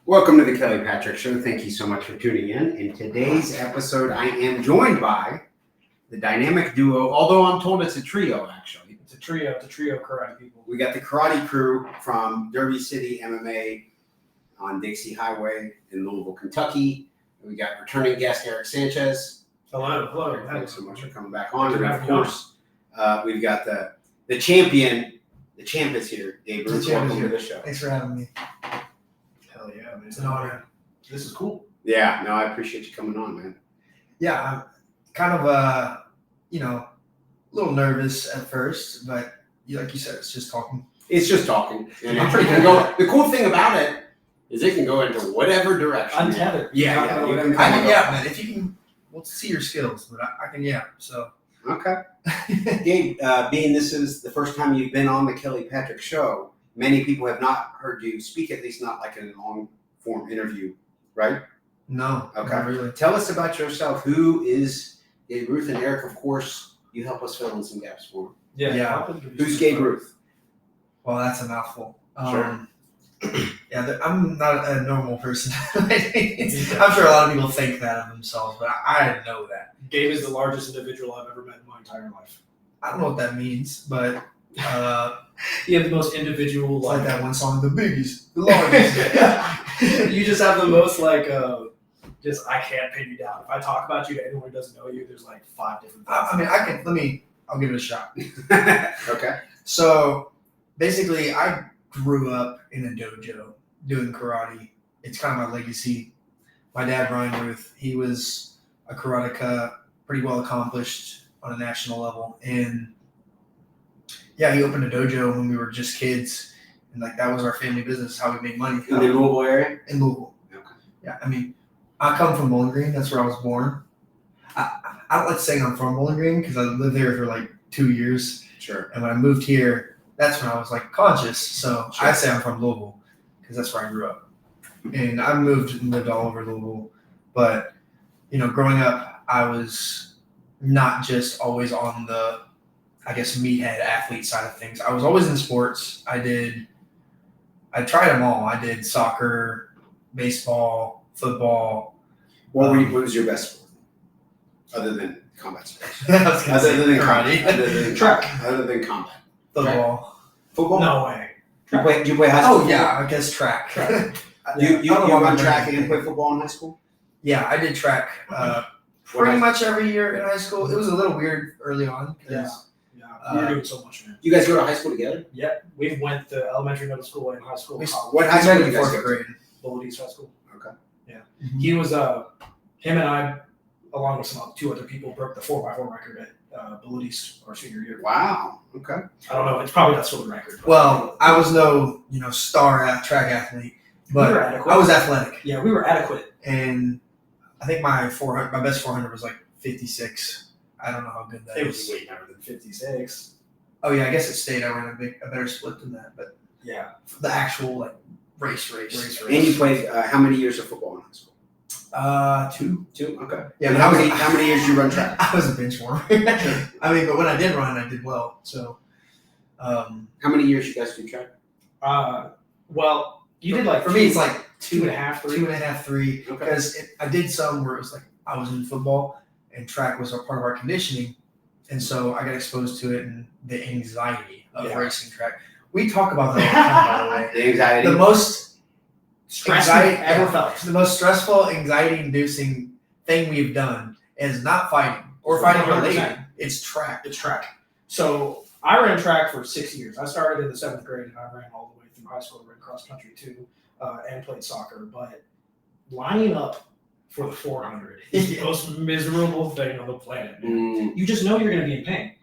Welcome to the Kelly Patrick Show. Thank you so much for tuning in. In today's episode, I am joined by the dynamic duo, although I'm told it's a trio, actually. It's a trio karate people. We got the karate crew from Derby City MMA on Dixie Highway in Louisville, Kentucky. We got returning guest Eric Sanchez. Hello. Thanks so much for coming back on. And of course, we've got the champion. The champ is here, Gabe Ruth. Welcome to the show. Thanks for having me. Hell yeah, man. It's an honor. This is cool. Yeah, no, I appreciate you coming on, man. Yeah, I'm kind of a little nervous at first, but like you said, it's just talking. It's just talking. And I'm pretty go. The cool thing about it is it can go into whatever direction. Untethered. Yeah. Man. If you can, we'll see your skills, but I can, so. Okay. Gabe, being this is the first time you've been on the Kelly Patrick Show, many people have not heard you speak, at least not like in a long-form interview, right? No. Okay. Not really. Tell us about yourself. Who is Gabe Ruth? And Eric, of course, you help us fill in some gaps for him. Yeah. Who's Gabe Ruth? Well, that's a mouthful. Sure. I'm not a normal person. I'm sure a lot of people think that of themselves, but I didn't know that. Gabe is the largest individual I've ever met in my entire life. I don't know what that means, but You have the most individual, it's like that one song, The Biggest, the largest. You just have the most I can't pin you down. If I talk about you to anyone who doesn't know you, there's like 5 different things. I'll give it a shot. Okay. So basically, I grew up in a dojo doing karate. It's kind of my legacy. My dad, Ryan Ruth, he was a karateka, pretty well accomplished on a national level. And yeah, he opened a dojo when we were just kids. And that was our family business, how we made money. In the Louisville area? In Louisville. Okay. Yeah, I come from Bowling Green. That's where I was born. I don't like saying I'm from Bowling Green because I lived there for 2 years. Sure. And when I moved here, that's when I was conscious. So Sure. I say I'm from Louisville because that's where I grew up. And I moved and lived all over Louisville. But, growing up, I was not just always on the, meathead athlete side of things. I was always in sports. I tried them all. I did soccer, baseball, football. What was your best sport? Other than combat sports? Other than karate. Other than combat. Football. Football? No way. Do you play high school? Oh, yeah, I guess track. You run track and play football in high school? Yeah, I did track pretty much every year in high school. It was a little weird early on. Yeah. We were doing so much, man. You guys go to high school together? Yeah, we went to elementary, middle school, and high school. What high school did you guys go to? Grade. Bullitt East High School. Okay. Yeah. Mm-hmm. He was, him and I, along with 2 other people, broke the 4x4 record at Bullitt East our senior year. Wow. Okay. I don't know. It's probably not still the record. Well, I was no, star track athlete, but we were adequate. I was athletic. Yeah, we were adequate. And I think my best 400 was 56. I don't know how good that It is. was way better than 56. Oh yeah, I guess at state I ran a better split than that, but yeah, the actual race. And you played how many years of football in high school? 2. 2. Okay. Yeah, and how many years did you run track? I was a bench warmer. But when I did run, I did well. So, how many years you guys do track? Well, you did for me, it's 2.5, 3. 2.5, 3. Okay. Because I did some where it was I was in football and track was a part of our conditioning, and so I got exposed to it and the anxiety of racing track. We talk about that all the time, by the way. The anxiety. The most stressful ever felt. The most stressful, anxiety-inducing thing we've done is not fighting or fighting related. It's track. It's track. So I ran track for 6 years. I started in the 7th grade and I ran all the way through high school. I ran cross country too, and played soccer. But lining up for the 400 is the most miserable thing on the planet. You just know you're going to be in pain.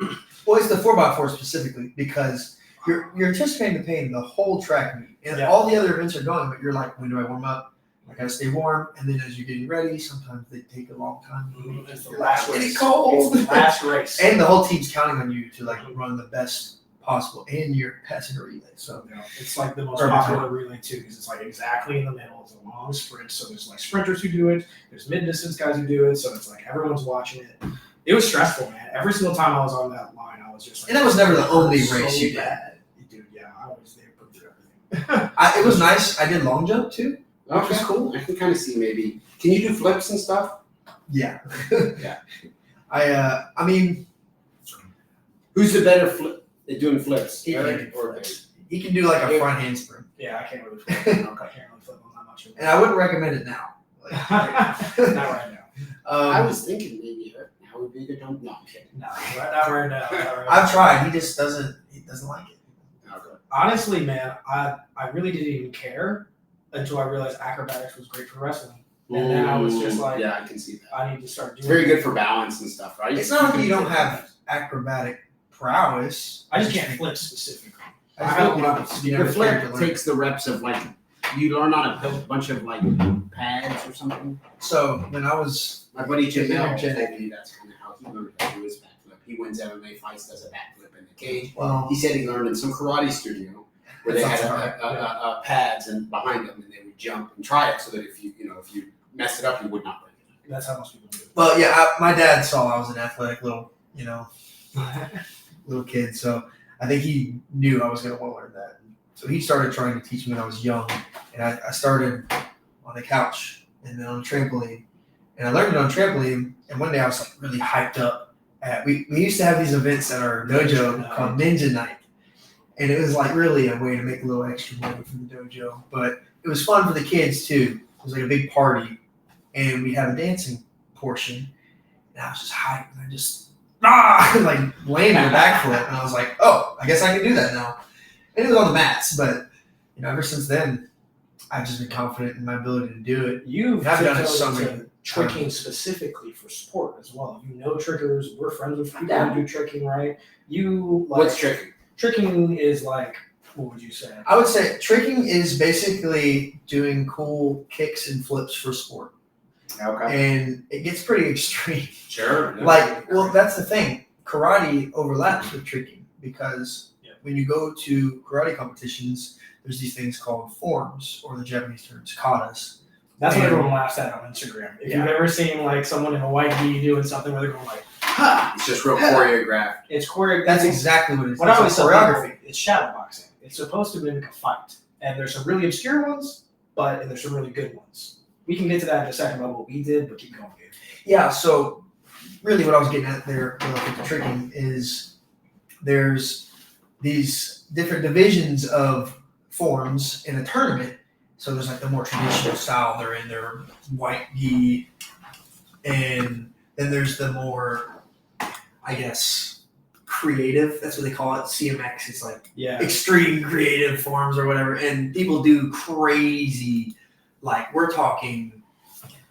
Well, it's the 4x4 specifically because you're anticipating the pain the whole track meet. And all the other events are going, but you're when do I warm up? I got to stay warm. And then as you're getting ready, sometimes they take a long time. It's the last race. It's cold. It's the last race. And the whole team's counting on you to run the best possible. And you're passing a relay. So it's the most popular relay too because it's exactly in the middle. It's a long sprint. So there's sprinters who do it. There's mid-distance guys who do it. So it's everyone's watching it. It was stressful, man. Every single time I was on that line, I was just and that was never the only race you did. Dude, yeah, I was there putting through everything. It was nice. I did long jump too. which was cool. I can kind of see maybe. Can you do flips and stuff? Yeah. Yeah. I mean, Who's the better flip at doing flips? He Eric can or flips. Dave? he can do like a front handspring, Yeah, I can't really flip. I can't really flip on that much. and I wouldn't recommend it now. Like, Not right now. I was thinking maybe now would be a good time. No, I'm kidding. No, not right now. Not right I've now. tried. He just doesn't. He doesn't like it. Okay. Honestly, man, I really didn't even care until I realized acrobatics was great for wrestling. And then I was just like, yeah, I can see that. I need to start doing It's very it. good for balance and stuff, right? It's not like you don't have acrobatic prowess. I just can't flip specifically. I just think you don't. You The never cared to flip learn. takes the reps of like you learn on a bunch of like pads or something. So when I was My buddy Jim Yeah, Mel told energetic. me that's kind of how he learned how to do his backflip. He wins MMA fights, does a backflip in the cage. well, He said he learned in some karate studio where they had pads and behind them, and they would jump and try it so that if you messed it up, you would not break it. That's how most people do well, yeah. My dad saw I was an athletic little, little kid, so I think he knew I was going to want to learn that. So he started trying to teach me when I was young, and I started on the couch and then on the trampoline, and I learned it on trampoline. And one day I was like really hyped up. We used to have these events at our dojo called Ninja Night, and it was like really a way to make a little extra money from the dojo. But it was fun for the kids too. It was like a big party, and we had a dancing portion, and I was just hyped, and I just like landed a backflip, and I was like, oh, I guess I can do that now. And it was on the mats, but ever since then, I've just been confident in my ability to do it. You've I've done it tiptoed so into many tricking specifically for sport as well. You know trickers. We're friends with people who do tricking, right? You like What's tricking? Tricking is like, what would you say? I would say tricking is basically doing cool kicks and flips for sport, Okay. and it gets pretty extreme. Sure. Well, that's the thing. Karate overlaps with tricking because when you go to karate competitions, there's these things called forms, or the Japanese terms katas. That's what And- everyone laughs at on Instagram. If Yeah. you've ever seen like someone in a white gi doing something where they're going like, ha! It's just real choreographed. It's choreographed. That's exactly what it is. What I always It's tell choreography. people, it's shadow boxing. It's supposed to mimic a fight. And there's some really obscure ones, and there's some really good ones. We can get to that in a second about what we did, but keep going, Gabe. Yeah, so really what I was getting at there relative to tricking is there's these different divisions of forms in a tournament. So there's like the more traditional style, they're in their white gi, and then there's the more, I guess, creative, that's what they call it, CMX, it's like Yeah. extreme creative forms or whatever, and people do crazy, like we're talking,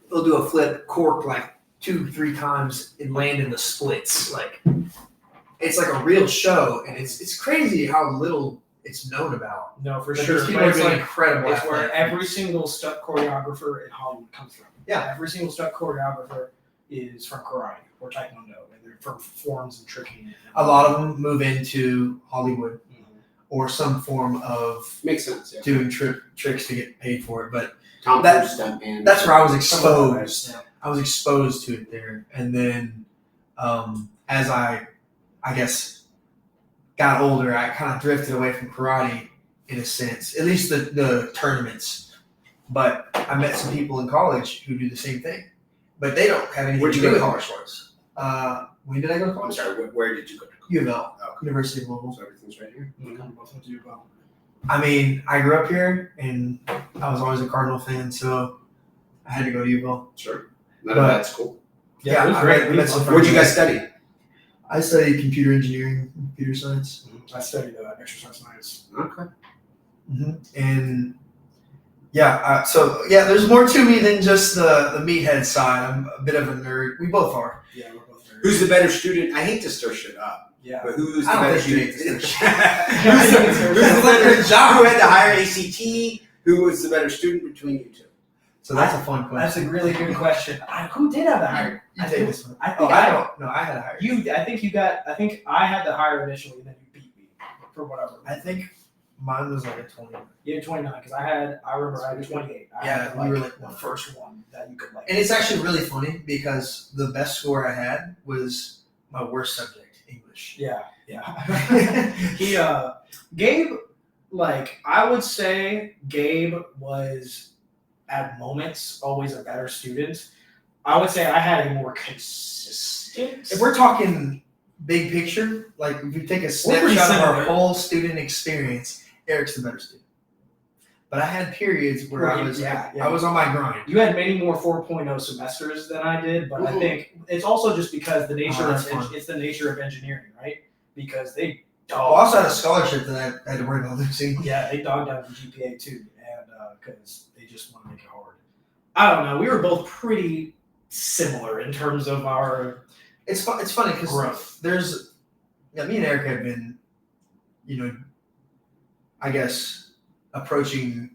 they'll do a flip cork like 2-3 times and land in the splits. Like it's like a real show, and it's crazy how little it's known about. No, for But sure. these people But are it's doing like, incredible. it's where athletic every feats. single stunt choreographer in Hollywood comes from. Yeah. Every single stunt choreographer is from karate or taekwondo, and they're from forms and tricking. A lot of them move into Hollywood Mhm. or some form of Makes sense. Yeah. doing tricks to get paid for it, but Tom That- Cruise stuntman. that's where I was Some of them, exposed. yeah. I was exposed to it there, and then as I guess got older, I kind of drifted away from karate in a sense, at least the tournaments. But I met some people in college who do the same thing, but they don't have anything Where'd to you do go with to martial arts. When did I go to I'm college? sorry. Where did you go? U of L, Oh, University of Louisville. so everything's right here. Both of you about. I mean, I grew up here, and I was always a Cardinal fan, so I had to go to U of L. Sure. None of that's cool. Yeah, it was I great. met some Where'd you guys study? I studied computer engineering, computer science. I studied exercise science. Okay. And there's more to me than just the meathead side. I'm a bit of a nerd. We both are. Yeah, we're both very. Who's the better student? I hate to stir shit up, Yeah. but who's the I don't better think you student? hate to Who's stir the shit up. better job. Who had the higher ACT? Who was the better student between you two? So that's a fun That's question. a really good question. Who did have the higher? You I take think- this one. I Oh, think I don't. No, I had a higher. I think I had the higher initially, and then you beat me for whatever. I think mine was like a 20. You had 29 because I remember I had 28. I Yeah, had you were like like the one. first one that you could like. And it's actually really funny because the best score I had was my worst subject, English. Yeah. Gabe, like I would say, Gabe at moments always a better student. I would say I had a more consistent. If we're talking big picture, like if you take a pretty snapshot of our similar. whole student experience, Eric's the better student. But I had periods where I was I was on my grind. You had many more 4.0 semesters than I did, but I think it's also just because the nature it's the nature of engineering, right? Because they I also had a scholarship that I had to worry about losing. Yeah, they dogged out the GPA too, and because they just want to make it hard. I don't know. We were both pretty similar in terms of our. It's funny because growth. There's, me and Eric have been, I guess, approaching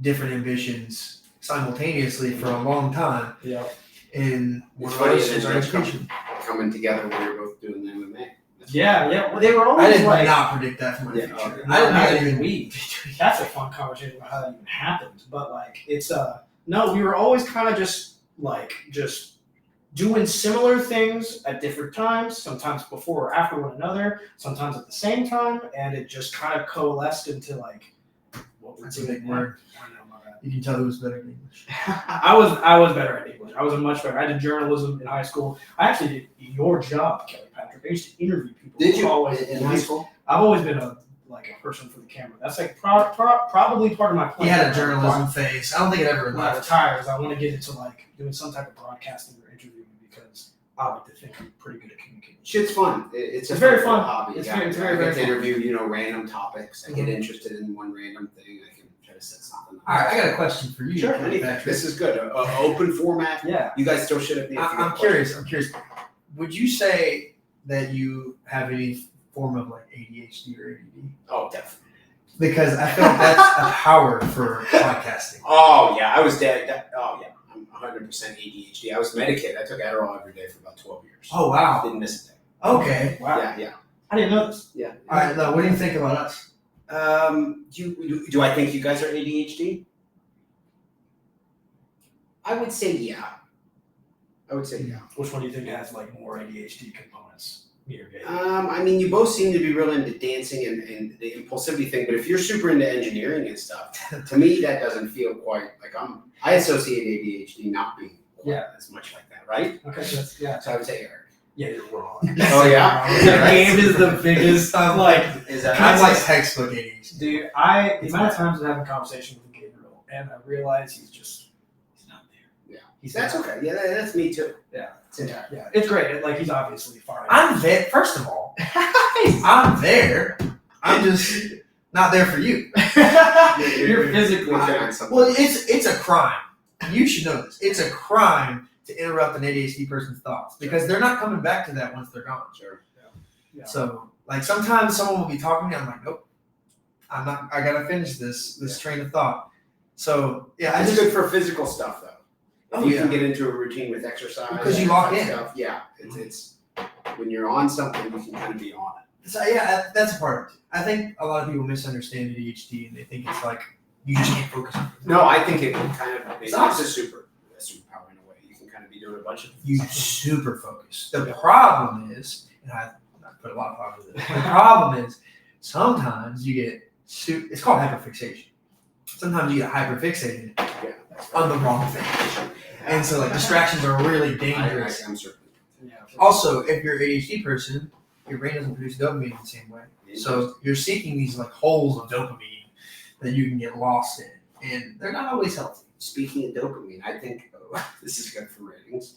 different ambitions simultaneously for a long time. Yeah. And It's one of funny those is that our it's education. coming together when you're both doing the MMA. Yeah. Well, they were I always did like. not predict that for my Yeah, future. No, I didn't neither even did we. That's a fun conversation about how that even happened. But like, it's no, we were always kind of just doing similar things at different times, sometimes before or after one another, sometimes at the same time, and it just kind of coalesced into like what we're That's a doing big now. word. I know, my bad. You can tell who's better in English. I was better at English. I was a much better. I did journalism in high school. I actually did your job, Kelly Patrick. I used to interview people. Did you? Always In high school? I've always been a person for the camera. That's like probably part of my plan. He had a journalism phase. I don't think it ever When I left. retire, is I want to get into like doing some type of broadcasting or interviewing because I like to think I'm pretty good at communicating. Shit's fun. It's a very fun. hobby. It's Yeah, very, I very, get very to fun. interview, random topics. I get interested in one random thing. I can try to set something up. All right, I got a question for you. Sure, Kelly anything. Patrick. This is good. Open format. Yeah. You guys still shit at me. if you I'm got curious. questions. Would you say that you have any form of like ADHD or ADD? Oh, definitely. Because I feel like that's a power for podcasting. Oh, yeah. I was dead. Oh, yeah. I'm 100% ADHD. I was medicated. I took Adderall every day for about 12 years. Oh wow. Didn't miss a day. Okay. Wow. Yeah. I didn't know this. Yeah. All right. Now, what do you think about us? Do I think you guys are ADHD? I would say yeah. Which one do you think has like more ADHD components? Me or Gabe? I mean, you both seem to be real into dancing and the impulsivity thing, but if you're super into engineering and stuff, to me that doesn't feel quite like I associate ADHD not being quite as much like that, right? Okay, so that's So I would say Eric. Yeah, you're wrong. Oh yeah? Gabe is the biggest. Is that I'm right? like textbook ADHD. Dude, the amount of times I have a conversation with Gabriel, and I realize he's not there. Yeah. He's That's not. okay. Yeah, that's me too. Yeah. It's entire. Yeah, it's great. Like he's obviously fine. I'm there. First of all, I'm there. I'm just not there for you. You're physically working there. on something. Well, it's a crime. You should know this. It's a crime to interrupt an ADHD person's thoughts because they're not coming back to that once they're gone. Sure. Yeah. So, like, sometimes someone will be talking to me. I'm like, nope, I'm not. I gotta finish this train of thought. So, yeah, It's good for physical stuff though. If Oh, you yeah. can get into a routine with exercise, Because you lock in. stuff, yeah, it's when you're on something, you can kind of be on it. So yeah, that's a part of it. I think a lot of people misunderstand ADHD and they think it's like you just can't focus on it. No, I think it can kind of it's not. a superpower in a way. You can kind of be doing a bunch of You super focus. The problem is, and I put a lot of thought into this. The problem is sometimes you get it's called hyperfixation. Sometimes you get hyperfixated on the wrong thing. And so like distractions are really dangerous. I'm certain. Yeah. Also, if you're an ADHD person, your brain doesn't produce dopamine in the same way. So you're seeking these like holes of dopamine that you can get lost in. And they're not always healthy. Speaking of dopamine, I think this is good for ratings.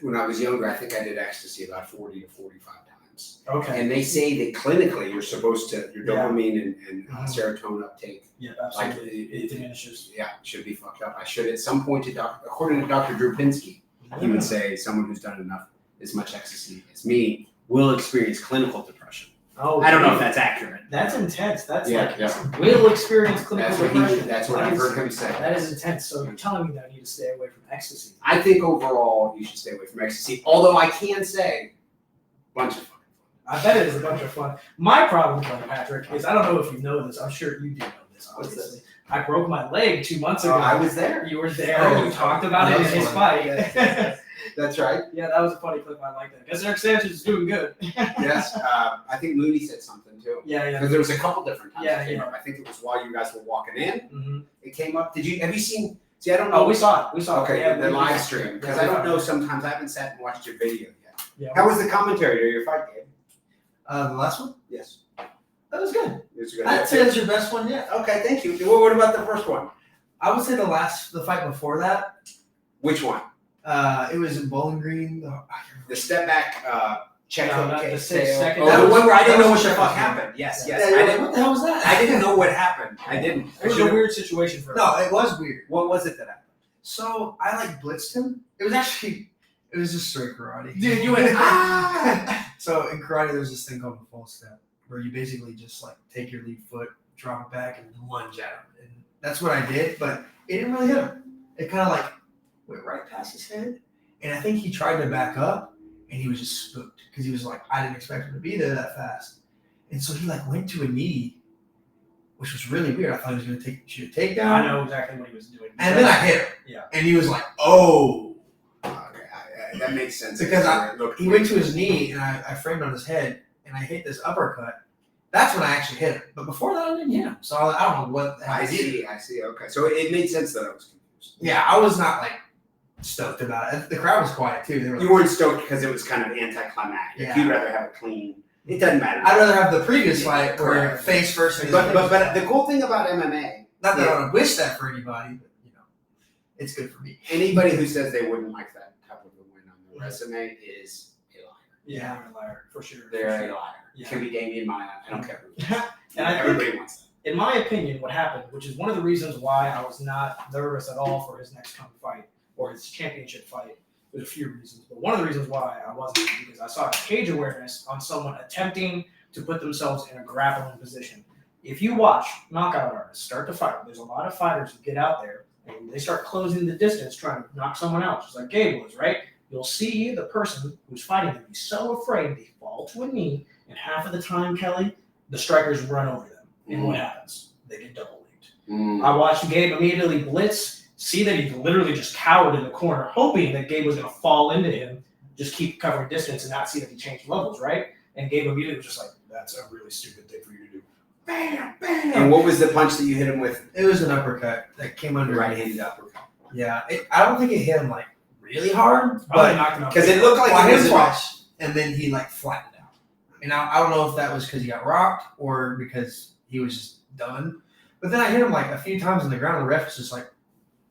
When I was younger, I think I did ecstasy about 40 to 45 times. Okay. And they say that clinically you're supposed to, your Yeah. dopamine and serotonin uptake, Yeah, like absolutely. It diminishes. should be fucked up. I should at some point, according to Dr. Drew Pinsky, he would say someone who's done enough, as much ecstasy as me, will experience clinical depression. Oh, I don't know if that's accurate. That's intense. That's Yeah, like will experience clinical depression. That's what I've heard him say. That is intense. So you're telling me that I need to stay away from ecstasy. I think overall you should stay away from ecstasy. Although I can say, bunch of fun. I bet it is a bunch of fun. My problem, Patrick, is I don't know if you know this. I'm sure you do know this. What's Obviously, I broke my leg 2 months ago. I was there. You were there. Oh, You talked about it in his fight. Yes. That's right. Yeah, that was a funny clip. I like that. Guess Eric Sanchez is doing good. Yes. I think Mooney said something too. Yeah. Because there was a couple different times Yeah, it came yeah. up. I think it was while you guys were walking in. Mm-hmm. It came up. Have you seen See, I don't know. Oh, we saw it. We saw Okay, it. the live stream. Because I don't know sometimes. I haven't sat and watched your video yet. Yeah. How was the commentary to your fight, Gabe? The last one? Yes. That was good. It was good. I'd say that's your best one yet. Okay, thank you. What about the first one? I would say the fight before that. Which one? It was in Bowling Green. The step back check No, hook not kick. the second- Oh, the one where I didn't know what the That fuck was- happened. Yes, yes. Yeah, I didn't, what the hell was that? I didn't know what happened. I didn't. It was a weird situation for us. No, it was weird. What was it that happened? So I like blitzed him. It was just straight karate. Dude, you went, ah! So in karate, there's this thing called the full step, where you basically just like take your lead foot, drop it back, and lunge at him. And that's what I did, but it didn't really hit him. It kind of like went right past his head, and I think he tried to back up, and he was just spooked because he was like, I didn't expect him to be there that fast, and so he like went to a knee, which was really weird. I thought he was going to shoot a takedown. I know exactly what he was doing. And then I hit him. Yeah. And he was like, oh. Okay, that makes sense. Because Look, he went to his knee, and I framed on his head, and I hit this uppercut. That's when I actually hit him. But before that, I didn't hit him. So I don't know what the hell I did. see. Okay, so it made sense that I was confused. Yeah, I was not like stoked about it. The crowd was quiet too. They were like, You weren't stoked because it was kind of anticlimactic. Yeah. You'd rather have it clean. It doesn't matter. I'd rather have the previous fight where Correct. face first. And But the cool thing about MMA, not that I would wish that for anybody, but it's good for me. anybody who says they wouldn't like that type of a win on their resume is a liar. Yeah, I'm a liar, for sure. They're a liar. Yeah. It could be Damian Maya. I don't care who. And I think, Everybody wants that. in my opinion, what happened, which is one of the reasons why I was not nervous at all for his next coming fight or his championship fight. There's a few reasons, but one of the reasons why I wasn't is because I saw cage awareness on someone attempting to put themselves in a grappling position. If you watch knockout artists start to fight, there's a lot of fighters who get out there and they start closing the distance trying to knock someone out, just like Gabe was, right? You'll see the person who's fighting them be so afraid they fall to a knee, and half of the time, Kelly, the strikers run over them. And what happens? They get double leagued. I watched Gabe immediately blitz, see that he literally just cowered in the corner, hoping that Gabe was going to fall into him, just keep covering distance and not see that he changed levels, right? And Gabe immediately was just like, that's a really stupid thing for you to do. Bam, bam. And what was the punch that you hit him with? It was an uppercut that came under. Right-handed uppercut. Yeah, I don't think it hit him like really hard, But but Because it looked like I it hit was him twice, and then he like flattened out. And I don't know if that was because he got rocked or because he was just done. But then I hit him like a few times on the ground. And the ref was just like,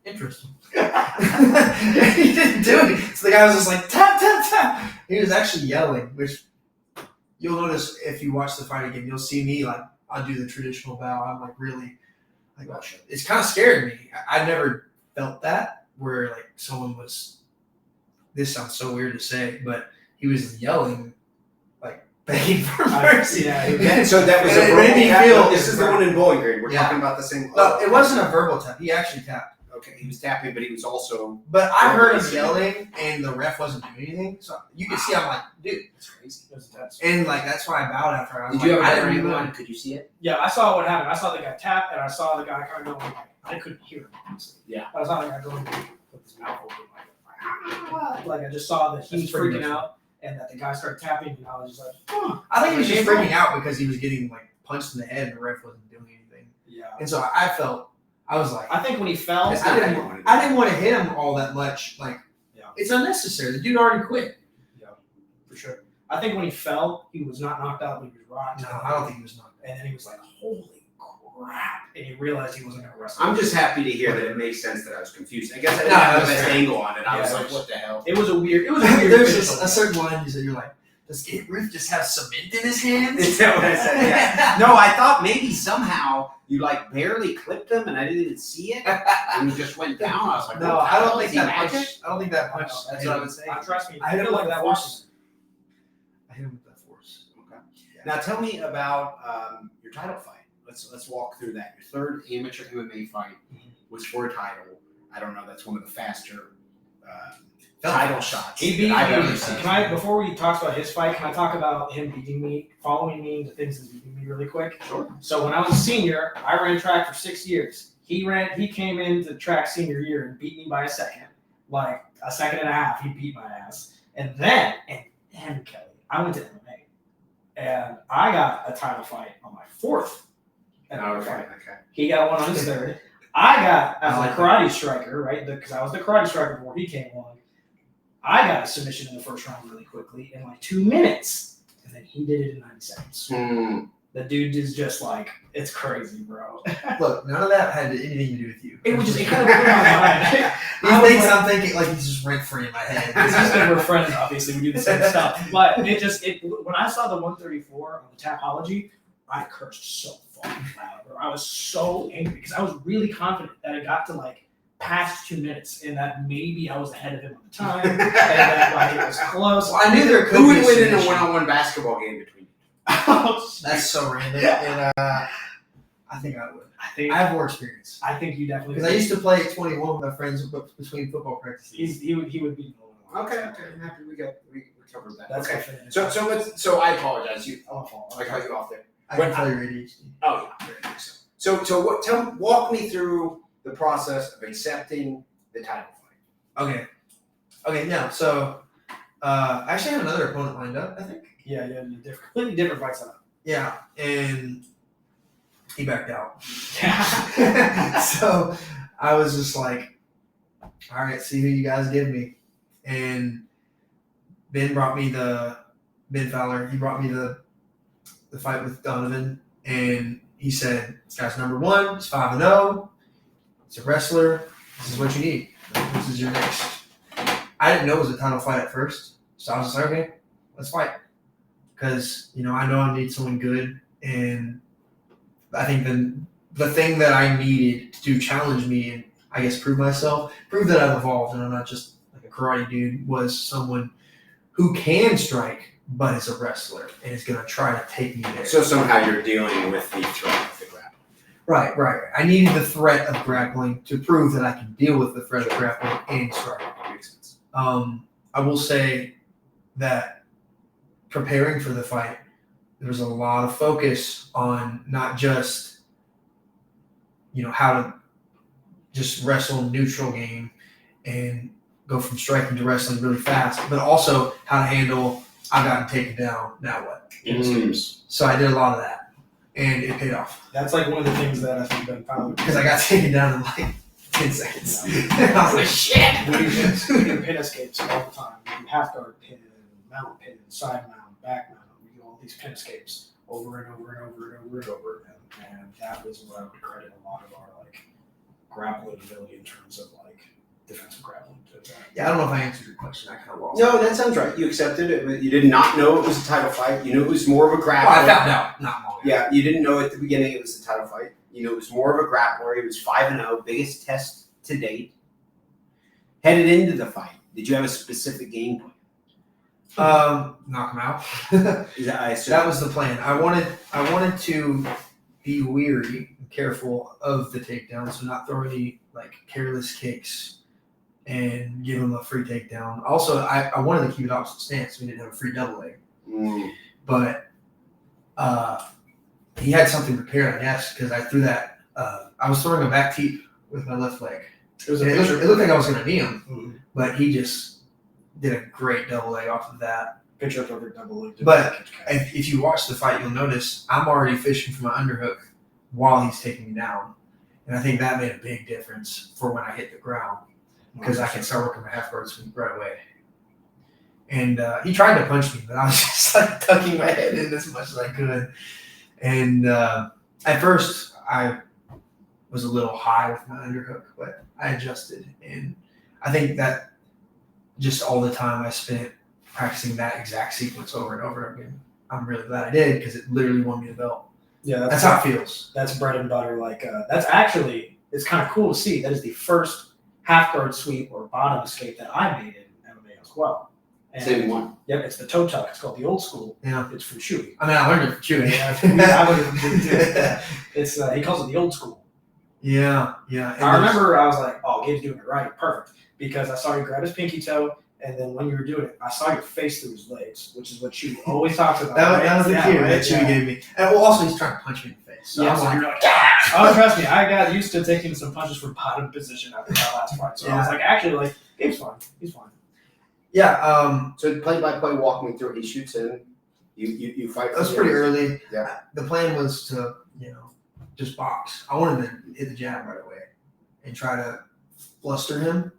interesting. He didn't do it. So the guy was just like tap tap tap. He was actually yelling, which you'll notice if you watch the fight again. You'll see me like I'll do the traditional bow. I'm like really like it's kind of scared me. I never felt that where like someone was. This sounds so weird to say, but he was yelling, like begging for mercy. And so that was And a it verbal made me tap. feel- This is the one in Bowling Green. We're Yeah. talking about the same. No, it wasn't a verbal tap. He actually tapped. Okay, he was tapping, but he was also. But I heard him yelling, and the ref wasn't doing anything. So you can see, I'm like, dude, That's crazy. and like that's why I bowed after. I was Did you like, have I a didn't better even. one? Could you see it? Yeah, I saw what happened. I saw the guy tap, and I saw the guy kind of going, like, I couldn't hear him, honestly. Yeah. I saw the guy going with his mouth open, like I just saw that he was That's pretty freaking much out, and that the guy started tapping, and I was just like, huh. I think he was just April? freaking out because he was getting like punched in the head, and the ref wasn't doing anything. Yeah. And so I felt, I was like, I think when he fell, That's I not didn't, what I wanted. I didn't want to hit him all that much. Like, Yeah. it's unnecessary. The dude already quit. for sure. I think when he fell, he was not knocked out, but he was rocked. No, I don't think he was knocked out. And then he was like, holy crap. And he realized he wasn't going to wrestle. I'm just happy to hear that it makes sense that I was confused. I guess I didn't No, have that the was best great. angle on it. I was Yeah, like, it was- what the hell? It was a weird There's finish. a certain line that you're like, does Gabe Ruth just have cement in his hands? Is that what I said? Yeah. No, I thought maybe somehow you like barely clipped him and I didn't even see it. And he just went down. I was like, No, what the I don't hell? think Is he that punch. magic? I don't think that punch. That's what I would say. Trust me. I hit him feel with that force. I hit him with that force. Okay. Now tell me about your title fight. Let's walk through that. Your third amateur MMA fight was for a title. I don't know. That's one of the faster title shots He beat that I've me. ever seen. Can I, before we talk about his fight, can I talk about him beating me, following me into things and beating me really quick? Sure. So when I was a senior, I ran track for 6 years. He came into track senior year and beat me by a second. Like a second and a half, he beat my ass. And then Kelly, I went to MMA. And I got a title fight on my fourth MMA fight. Okay. He got one on his third. I got, as I a like karate striker, right, because I was the karate striker before he came along, I got a submission in the first round really quickly in like 2 minutes, and then he did it in 90 seconds. The dude is just like, it's crazy, bro. Look, none of that had anything to do with you. It was just, it kind of blew my mind. I'm thinking like he's just rent free in my head. It's just that we're friends, obviously. We do the same stuff. But when I saw the 134 on the Tapology, I cursed so fucking loud, bro. I was so angry because I was really confident that it got to like past 2 minutes and that maybe I was ahead of him on the time and that like it was close. Well, I knew there could Who be would win in a submission. one-on-one basketball game between you? That's so random. And I think I would. I have more experience. I think you definitely Because I used to play at 21 with my friends between football practices. he would be Okay, I'm happy we covered that. That's okay. definitely So I apologize. awful. I cut you off there. I can tell you're ADHD. Oh yeah, very much so. Walk me through the process of accepting the title fight. Okay, yeah. So I actually have another opponent lined up, I think. Yeah, completely different fight setup. Yeah, and he backed out. Yeah. So I was just like, all right, see who you guys give me. And Ben Fowler, he brought me the fight with Donovan, and he said, this guy's number 1, he's 5-0, he's a wrestler, this is what you need. This is your next. I didn't know it was a title fight at first, so I was just like, okay, let's fight. Because, I know I need someone good, and I think the thing that I needed to challenge me and I guess prove that I've evolved and I'm not just like a karate dude, was someone who can strike but is a wrestler and is going to try to take me there. So somehow you're dealing with the threat of the grappling. Right. I needed the threat of grappling to prove that I can deal with the threat of grappling and strike. Makes sense. I will say that preparing for the fight, there was a lot of focus on not just, how to just wrestle neutral game and go from striking to wrestling really fast, but also how to handle, I got taken down, now what? So I did a lot of that, and it paid off. That's like one of the things that I think Ben found. Because I got taken down in like 10 seconds. I was like, shit! We do pin escapes all the time. We do half guard pin, mount pin, side mount, back mount. We do all these pin escapes over and over and over and over and over again. And that was what I would credit a lot of our grappling ability in terms of defensive grappling. Yeah, I don't know if I answered your question. I kind of lost. No, that sounds right. You accepted it. You did not know it was a title fight. You knew it was more of a grappler. I found out not long ago. Yeah, you didn't know at the beginning it was a title fight. You knew it was more of a grappler. He was 5-0, biggest test to date. Headed into the fight, did you have a specific game plan? Knock him out. That was the plan. I wanted to be weary and careful of the takedown, so not throw any careless kicks and give him a free takedown. Also, I wanted to keep it opposite stance. We didn't have a free double leg. But he had something prepared, I guess, because I threw that. I was throwing a back teep with my left leg. It looked like I was going to knee him, but he just did a great double leg off of that. Picture of a double leg. But if you watch the fight, you'll notice I'm already fishing for my underhook while he's taking me down. And I think that made a big difference for when I hit the ground, because I can start working my half guard sweep right away. And he tried to punch me, but I was just tucking my head in as much as I could. And at first, I was a little high with my underhook, but I adjusted. And I think that just all the time I spent practicing that exact sequence over and over again, I'm really glad I did, because it literally won me the belt. Yeah, that's how it feels. That's bread and butter. That's actually, it's kind of cool to see. That is the first half guard sweep or bottom escape that I made in MMA as well. Same one. Yep, it's the toe tuck. It's called the old school. Yeah, it's from Chewy. I mean, I learned it from Chewy. I learned it from Chewy too. It's he calls it the old school. Yeah. I remember I was like, "Oh, Gabe's doing it right, perfect," because I saw you grab his pinky toe, and then when you were doing it, I saw your face through his legs, which is what Chewy always talks about. That was the cue that Chewy gave me. And also, he's trying to punch me in the face. So yeah, I'm you're like, oh, trust me, I got used to taking some punches from bottom position after that last fight. So I was like, actually, Gabe's fine. He's fine. Yeah. So play-by-play, walk me through. He shoots in. You fight. That was pretty early. Yeah. The plan was to, just box. I wanted to hit the jab right away. and try to fluster him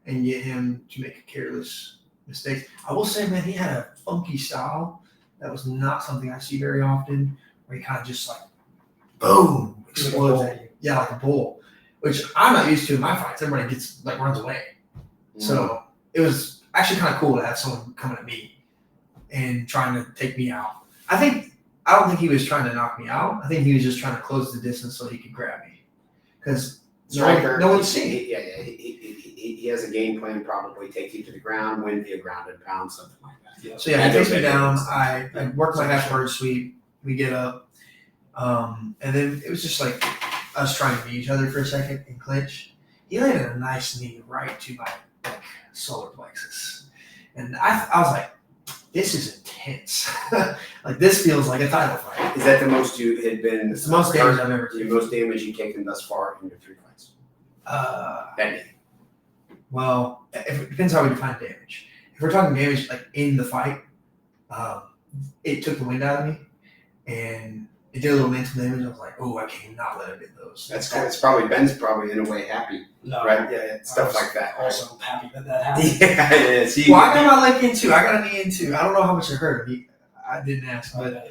and get him to make careless mistakes. I will say, man, he had a funky style that was not something I see very often, where he kind of just like, boom, explodes at you. Yeah, like a bull, which I'm not used to in my fights. Everybody gets like runs away. So it was actually kind of cool to have someone coming at me and trying to take me out. I don't think he was trying to knock me out. I think he was just trying to close the distance so he could grab me. Because no one's seeing. He has a game plan, probably take you to the ground, win via ground and pound, something like that. Yeah. So he takes me down. I work my half guard sweep. We get up. And then it was just like us trying to meet each other for a second and clinch. He landed a nice knee right to my solar plexus. And I was like, this is intense. Like, this feels like a title fight. Is that the most you had been? It's the most damage I've ever taken. The most damage you've taken thus far in your 3 fights? That day. Well, it depends how we define damage. If we're talking damage like in the fight, it took the wind out of me, and it did a little mental damage. I was like, oh, I cannot let him get those. That's cool. It's probably Ben's probably in a way happy, right? Yeah, stuff like that. Also happy that happened. Yeah, it is. Well, I got my leg in too. I got a knee in too. I don't know how much it hurt. I didn't ask, but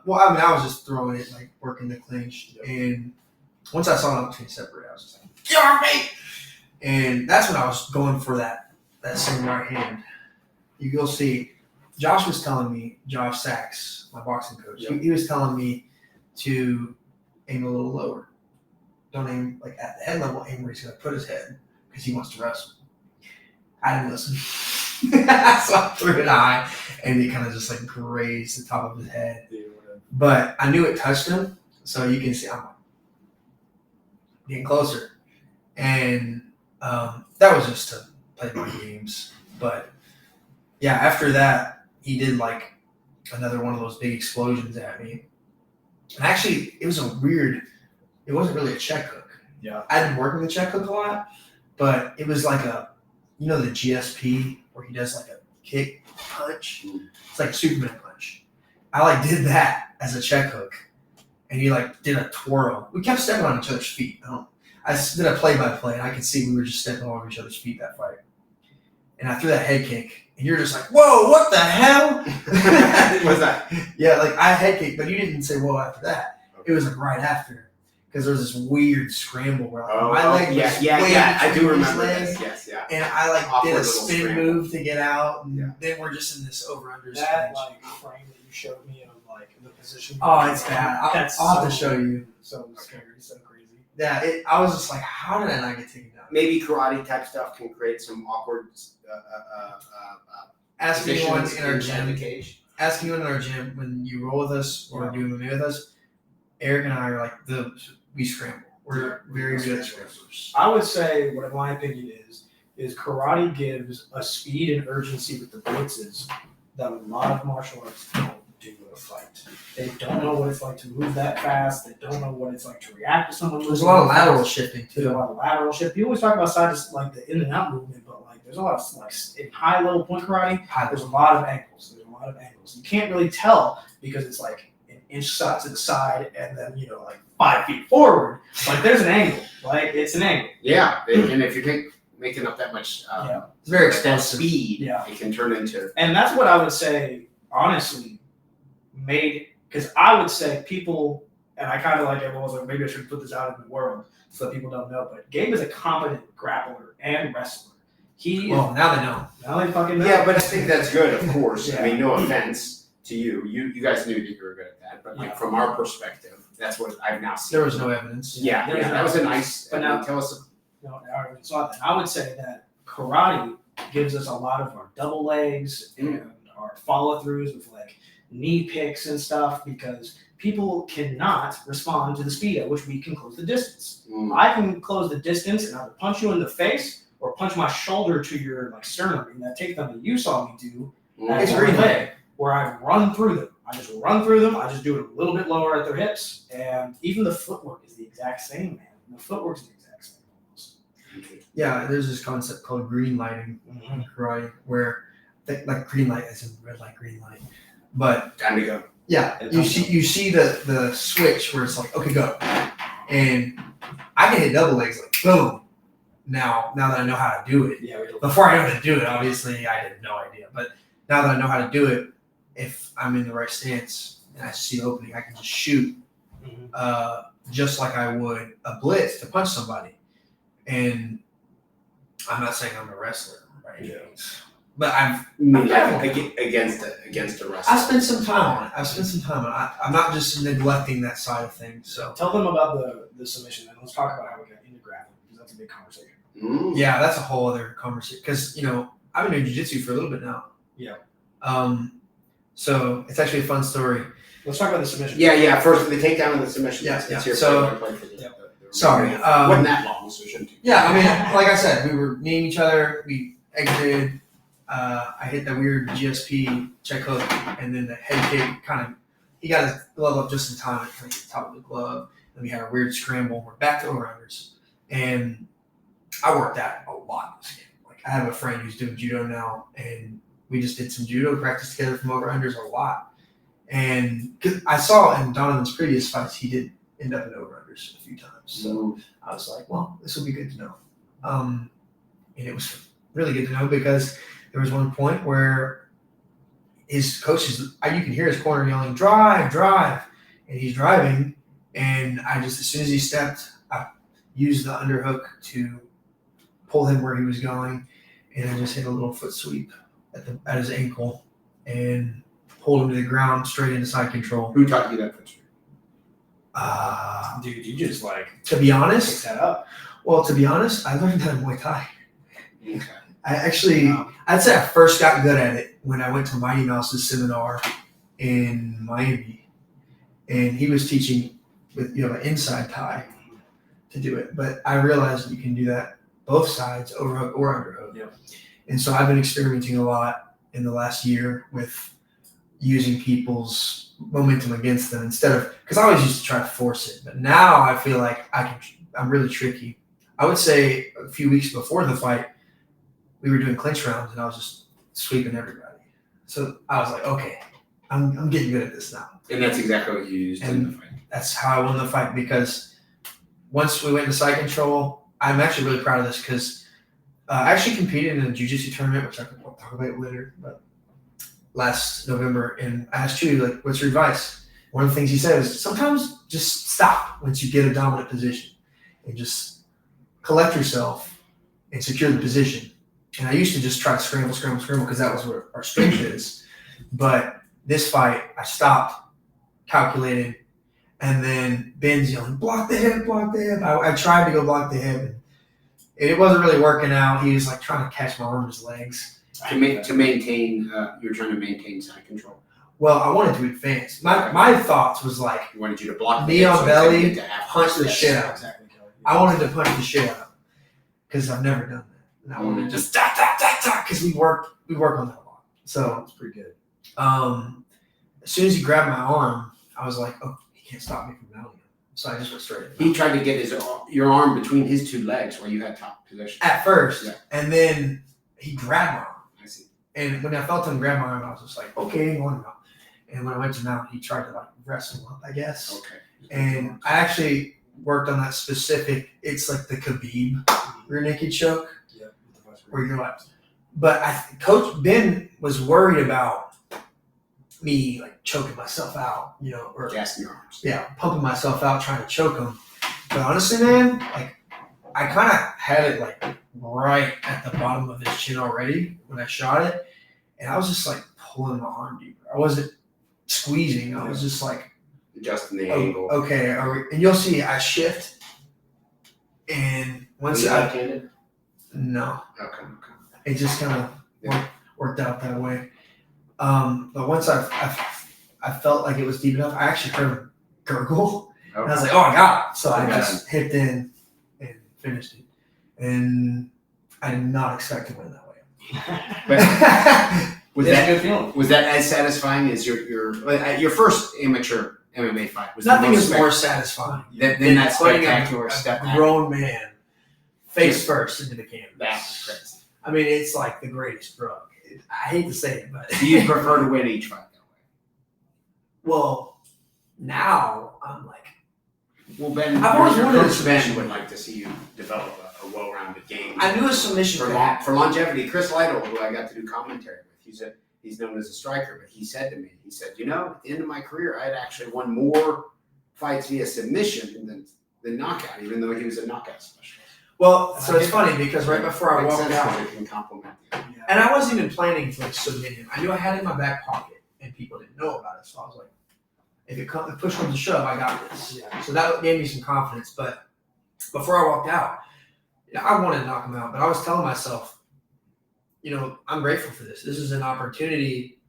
well, I mean, I was just throwing it, like working the clinch, and once I saw an opportunity to separate, I was just like, get off me! And that's when I was going for that same right hand. You'll see, Josh Sachs, my boxing coach, he was telling me to aim a little lower. Don't aim like at the head level, aim where he's going to put his head because he wants to wrestle. I didn't listen. So I threw it high, and it kind of just like grazed the top of his head. But I knew it touched him, so you can see I'm getting closer. And that was just to play my games. But yeah, after that, he did like another one of those big explosions at me. And actually, it wasn't really a check hook. Yeah. I've been working the check hook a lot, but it was like the GSP where he does like a kick punch. It's like a Superman punch. I like did that as a check hook, and he like did a twirl. We kept stepping on each other's feet. I did a play-by-play, and I could see we were just stepping on each other's feet that fight. And I threw that head kick, and you're just like, whoa, what the hell? What's that? Yeah, like I head kicked, but you didn't say whoa after that. It was like right after. Because there was this weird scramble where my leg was I do remember this. Yes, yeah. And I like Awkward did a spin move to get out, and then we're just in this over-under that stage. like frame that you showed me of like the position. Oh, it's bad. I'll have to show you. So scary, so crazy. Yeah, I was just like, how did I not get taken down? Maybe karate type stuff can create some awkward Ask anyone in our inside the gym. cage. Ask anyone in our gym when you roll with us or do MMA with us. Eric and I are like we scramble. We're very good at scramblers. I would say what my opinion is karate gives a speed and urgency with the blitzes that a lot of martial arts don't do in a fight. They don't know what it's like to move that fast. They don't know what it's like to react to someone. There's a lot of lateral shifting too. There's a lot of lateral shift. People always talk about side, just like the in and out movement, but like there's a lot of like in high level point karate. There's a lot of angles. You can't really tell because it's like an inch shot to the side and then like 5 feet forward. Like there's an angle. Like it's an angle. Yeah, and if you're making up that much, it's very extensive speed. Yeah, it can turn into. And that's what I would say. Honestly, because I would say people, and I kind of like everyone was like, maybe I should put this out in the world so that people don't know. But Gabe is a competent grappler and wrestler. Now they know. Now they fucking know. Yeah, but I think that's good, of course. Yeah. I mean, no offense to you. You guys knew that you were good at that, but like from our perspective, that's what I've now seen. There was no evidence. Yeah, that was a nice. But now tell us. No, I already saw that. I would say that karate gives us a lot of our double legs and our follow throughs with like knee picks and stuff because people cannot respond to the speed at which we can close the distance. I can close the distance and either punch you in the face or punch my shoulder to your like sternum. And that takedown that you saw me do, It's green leg, where I run through them. I just run through them. I just do it a little bit lower at their hips, and even the footwork is the exact same, man. The footwork is the exact same. Yeah, there's this concept called green lighting in karate, where like green light is in red light, green light. But Time to go. yeah, you see the switch where it's like, okay, go. And I can hit double legs like boom. Now that I know how to do it. Yeah. Before I know how to do it, obviously I had no idea. But now that I know how to do it, if I'm in the right stance and I see the opening, I can just shoot just like I would a blitz to punch somebody. And I'm not saying I'm a wrestler, right? Yeah. But against a wrestler. I spent some time on it. I'm not just neglecting that side of things. So Tell them about the submission, and let's talk about how we got into grappling, because that's a big conversation. Yeah, that's a whole other conversation. Because I've been doing jiu-jitsu for a little bit now. Yeah. So it's actually a fun story. Let's talk about the submission. Yeah. First, the takedown and the submission. Yeah. Let's hear Sorry. Wasn't that long, so it shouldn't. Yeah, I mean, like I said, we were kneeing each other. We exited. I hit that weird GSP check hook, and then the head kick he got his glove up just in time to hit the top of the glove. Then we had a weird scramble. We're back to over-unders. And I worked that a lot this game. Like, I have a friend who's doing judo now, and we just did some judo practice together from over-unders a lot. And cause I saw in Donovan's previous fights, he did end up in over-unders a few times. So I was like, well, this will be good to know. And it was really good to know because there was one point where his coaches, you can hear his corner yelling, drive, and he's driving. And I just, as soon as he stepped, I used the underhook to pull him where he was going. And I just hit a little foot sweep at his ankle and pulled him to the ground straight into side control. Who taught you that foot sweep? Dude, you just to be honest, picked that up. Well, to be honest, I learned that in Muay Thai. Okay. I'd say I first got good at it when I went to Mighty Mouse's seminar in Miami, and he was teaching with an inside tie to do it. But I realized you can do that both sides, overhook or underhook. Yeah. And so I've been experimenting a lot in the last year with using people's momentum against them instead of, because I always used to try to force it, but now I feel like I'm really tricky. I would say a few weeks before the fight, we were doing clinch rounds and I was just sweeping everybody. So I was like, okay, I'm getting good at this now. And that's exactly what you used in the fight. That's how I won the fight, because once we went into side control, I'm actually really proud of this because I actually competed in a jiu-jitsu tournament, which I can talk about later, but last November, and I asked you, like, what's your advice? One of the things he said is sometimes just stop once you get a dominant position and just collect yourself and secure the position. And I used to just try to scramble because that was what our strength is. But this fight, I stopped, calculated, and then Ben's yelling, block the hip. I tried to go block the hip, and it wasn't really working out. He was like trying to catch my arm with his legs. To maintain, you're trying to maintain side control. Well, I wanted to advance. My thoughts was like, I wanted you to block knee on belly, punch the Yes, shit out. Exactly, Kelly. I wanted to punch the shit out because I've never done that. And I wanted to just because we work on that a lot. So It's pretty good. as soon as he grabbed my arm, I was like, oh, he can't stop me from mounting him. So I just went straight. He tried to get your arm between his two legs while you had top position. At first, Yeah. and then he grabbed my arm. I see. And when I felt him grab my arm, I was just like, okay, I'm going to mount. And when I went to mount, he tried to like wrestle up, I guess. Okay. And I actually worked on that specific, it's like the Khabib rear naked choke. Yeah. Where you're like, but Coach Ben was worried about me like choking myself out, or Gassing your arms. pumping myself out trying to choke him. But honestly, man, like I kind of had it like right at the bottom of his chin already when I shot it, and I was just like pulling my arm deeper. I wasn't squeezing. I was just like Adjusting the angle. okay, and you'll see I shift, and once left-handed? no. Okay. It just kind of worked out that way. But once I felt like it was deep enough, I actually heard him gurgle. Okay. And I was like, oh, I got it. So I Okay. just hipped in and finished it. And I did not expect to win that way. Was It's a that good feeling. was that as satisfying as your first amateur MMA fight? Was Nothing the is most more satisfying than that putting spectacular step a back. grown man face first into the canvas. That's crazy. I mean, it's like the greatest drug. I hate to say it, but Do you prefer to win each fight that way? well, now I'm like, Well, Ben, I've always your wanted a coach submission. Ben would like to see you develop a well-rounded game. I knew a submission for longevity. Chris Lytle, who I got to do commentary with, he's known as a striker, but he said to me, at the end of my career, I had actually won more fights via submission than knockout, even though he was a knockout specialist. Well, so it's funny because right before I walked out, it can compliment you. and I wasn't even planning to submit him. I knew I had it in my back pocket, and people didn't know about it. So I was like, if push comes to shove, I got this. Yeah. So that gave me some confidence. But before I walked out, I wanted to knock him out, but I was telling myself, I'm grateful for this. This is an opportunity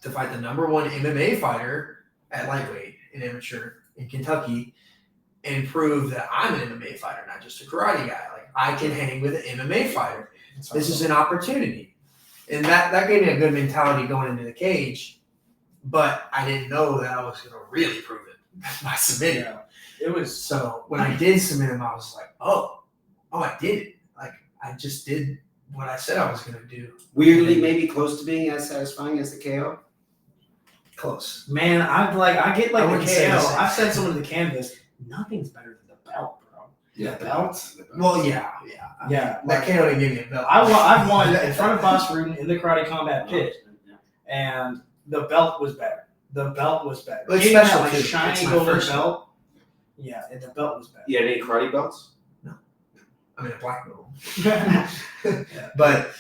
to fight the number one MMA fighter at lightweight in amateur in Kentucky and prove that I'm an MMA fighter, not just a karate guy. Like, I can hang with an MMA fighter. This is an opportunity. And that gave me a good mentality going into the cage, but I didn't know that I was going to really prove it by submitting him. It was So when I did submit him, I was like, oh, I did it. Like, I just did what I said I was going to do. Weirdly, maybe close to being as satisfying as the KO. Close. Man, I get I the wouldn't say KO. the same. I've said someone to the canvas. Nothing's better than the belt, bro. Yeah, The belt. Well, yeah. Yeah, That KO didn't give me a belt. I've won in front of Boss Rudin in the Karate Combat Pit, and the belt was better. The belt was better. Well, it's Getting special that, too. shiny It's my golden first belt. Yeah, and the belt was better. You had any karate belts? I mean, a black belt. Yeah, But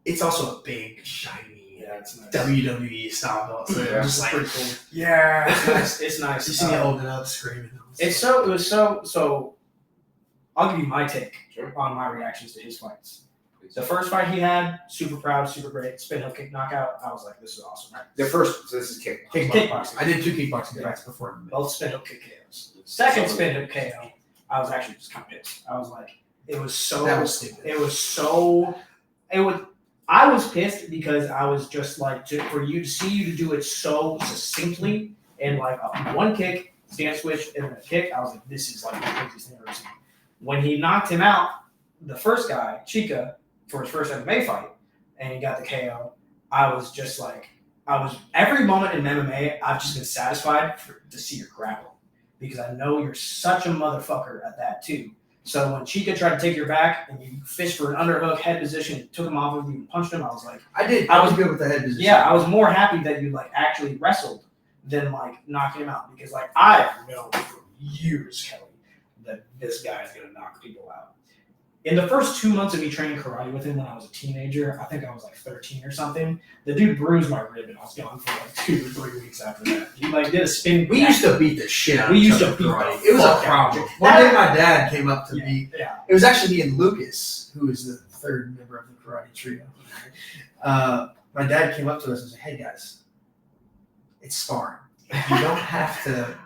it's also a big, shiny it's nice. WWE style belt. So Yeah. I'm just like, Pretty cool. Yeah, it's nice. It's nice. you see me holding it up, screaming. It was so. I'll give you my take Sure. on my reactions to his fights. The first fight he had, super proud, super great, spin hook kick knockout. I was like, this is awesome. Right? So this is kickboxing. Kickboxing. I did 2 kickboxing fights before. Both spin hook kick KOs. Second spin hook KO, I was actually just kind of pissed. I was like, it was so. That was stupid. I was pissed because I was just like, for you to do it so succinctly and like one kick, stand switch, and then a kick. I was like, this is like the craziest thing I've ever seen. When he knocked him out, the first guy, Chica, for his first MMA fight, and he got the KO, I was just like, every moment in MMA, I've just been satisfied to see your grappling because I know you're such a motherfucker at that too. So when Chica tried to take your back and you fished for an underhook head position, took him off of you and punched him, I was like, I was good with the head position. yeah, I was more happy that you like actually wrestled than like knocking him out because like I know for years, Kelly, that this guy is gonna knock people out. In the first 2 months of me training karate with him when I was a teenager, I think I was like 13 or something, the dude bruised my rib and I was gone for like 2 or 3 weeks after that. He like did a spin. We used to beat the shit out of We each used other to beat karate. the It was a fuck out of problem. each other. One day my dad came up to me. Yeah. It was actually me and Lucas, who is the third member of the karate trio. My dad came up to us and said, hey guys, it's sparring. You don't have to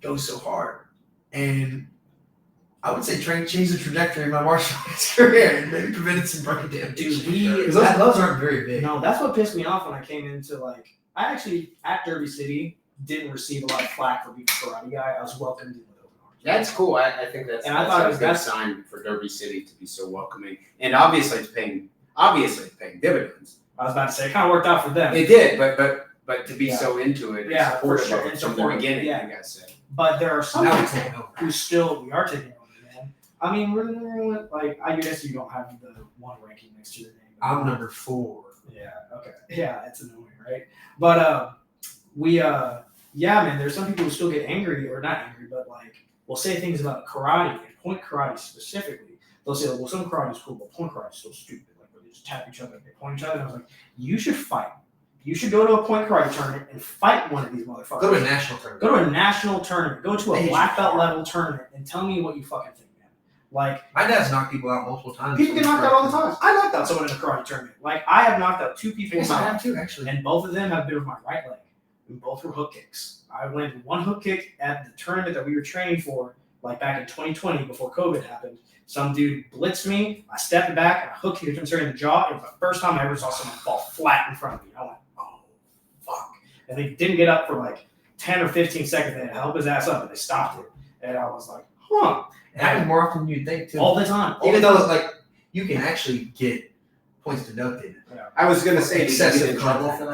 go so hard. And I would say changed the trajectory of my martial arts career and maybe prevented some brain damage. Dude, because those gloves aren't very big. No, that's what pissed me off when I came into like. I actually at Derby City didn't receive a lot of flack for being a karate guy. I was welcomed in with open arms. That's cool. I think that's And I thought it was a good that's- sign for Derby City to be so welcoming, and obviously it's paying dividends. I was about to say it kind of worked out for them. It did, but to be Yeah. so into it, and Yeah, for supportive sure, of it and from the supportive, beginning. yeah. You guys said. But there are some Now we're people taking over. who we are taking over, man. I mean, we're like I guess you don't have the one ranking next to your name. I'm number 4. Yeah. Okay. Yeah, it's annoying, right? But yeah, man. There's some people who still get angry, or not angry, but like will say things about karate and point karate specifically. They'll say, well, some karate is cool, but point karate is so stupid. Like where they just tap each other and they point each other. And I was like, you should fight. You should go to a point karate tournament and fight one of these motherfuckers. Go to a national tournament. Go to a national tournament. Go to They a hit black you belt hard. level tournament and tell me what you fucking think, man. Like, My dad's knocked people out multiple times. people get knocked out all the time. I knocked out someone in a karate tournament. Like, I have knocked out 2 people in Yes, my I life, have too, actually. and both of them have been with my right leg. And both were hook kicks. I landed 1 hook kick at the tournament that we were training for, like back in 2020 before COVID happened. Some dude blitzed me. I stepped back and I hook kicked him straight in the jaw. It was the first time I ever saw someone fall flat in front of me. I went, oh, fuck. And they didn't get up for like 10 or 15 seconds. They had to help his ass up and they stopped it. And I was like, huh. It happens more often than you'd think, too. All the time. Even though, like, you can actually get points deducted. I was gonna say, did you get Excessive in trouble contact. for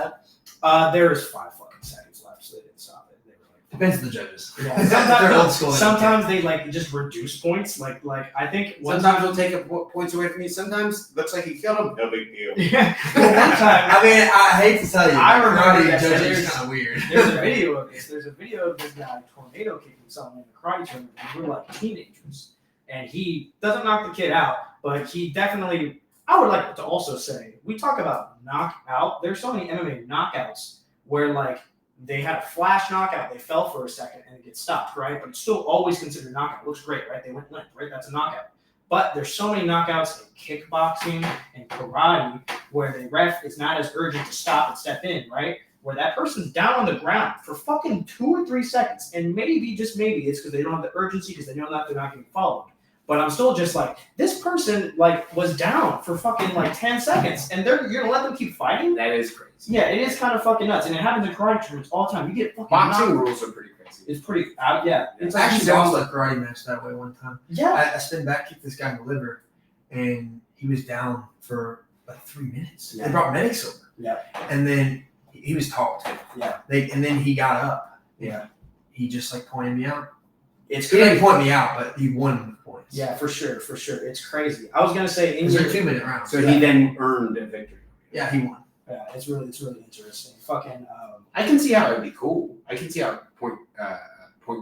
that? There was 5 fucking seconds left, so they didn't stop it. They were like, Depends on the judges. Yeah. They're old school. Sometimes they like just reduce points. Like I think Sometimes they'll take points away from you. Sometimes looks like you killed him. No big deal. Yeah. Well, one time, I mean, I hate to tell you, I remember that judging there's- is kind of weird. there's a video of this. There's a video of this guy tornado kicking someone in the karate tournament. We were like teenagers, and he doesn't knock the kid out, but he definitely. I would like to also say we talk about knockout. There's so many MMA knockouts where like they had a flash knockout, they fell for a second and it gets stopped, right? But it's still always considered a knockout. It looks great, right? They went limp, right? That's a knockout. But there's so many knockouts in kickboxing and karate where the ref is not as urgent to stop and step in, right? Where that person's down on the ground for fucking 2 or 3 seconds, and maybe, just maybe, it's because they don't have the urgency because they know that they're not getting followed. But I'm still just like, this person like was down for fucking like 10 seconds, and you're gonna let them keep fighting? That is crazy. Yeah, it is kind of fucking nuts, and it happens in karate tournaments all the time. You get fucking Boxing knocked. rules are pretty crazy. It's pretty yeah. It's I like actually lost a karate match that way one time. yeah. I spin back kicked this guy in the liver, and he was down for like 3 minutes. Yeah. They brought medics over. Yeah. And then he was tall too. Yeah. And then he got up. Yeah. He just like pointed me out. It's He didn't crazy. point me out, but he won with points. Yeah, for sure. It's crazy. I was gonna say It in was your a 2-minute round. So he then earned a victory. Yeah, he won. yeah, it's really interesting. Fucking I can see how it'd be cool. I can see how point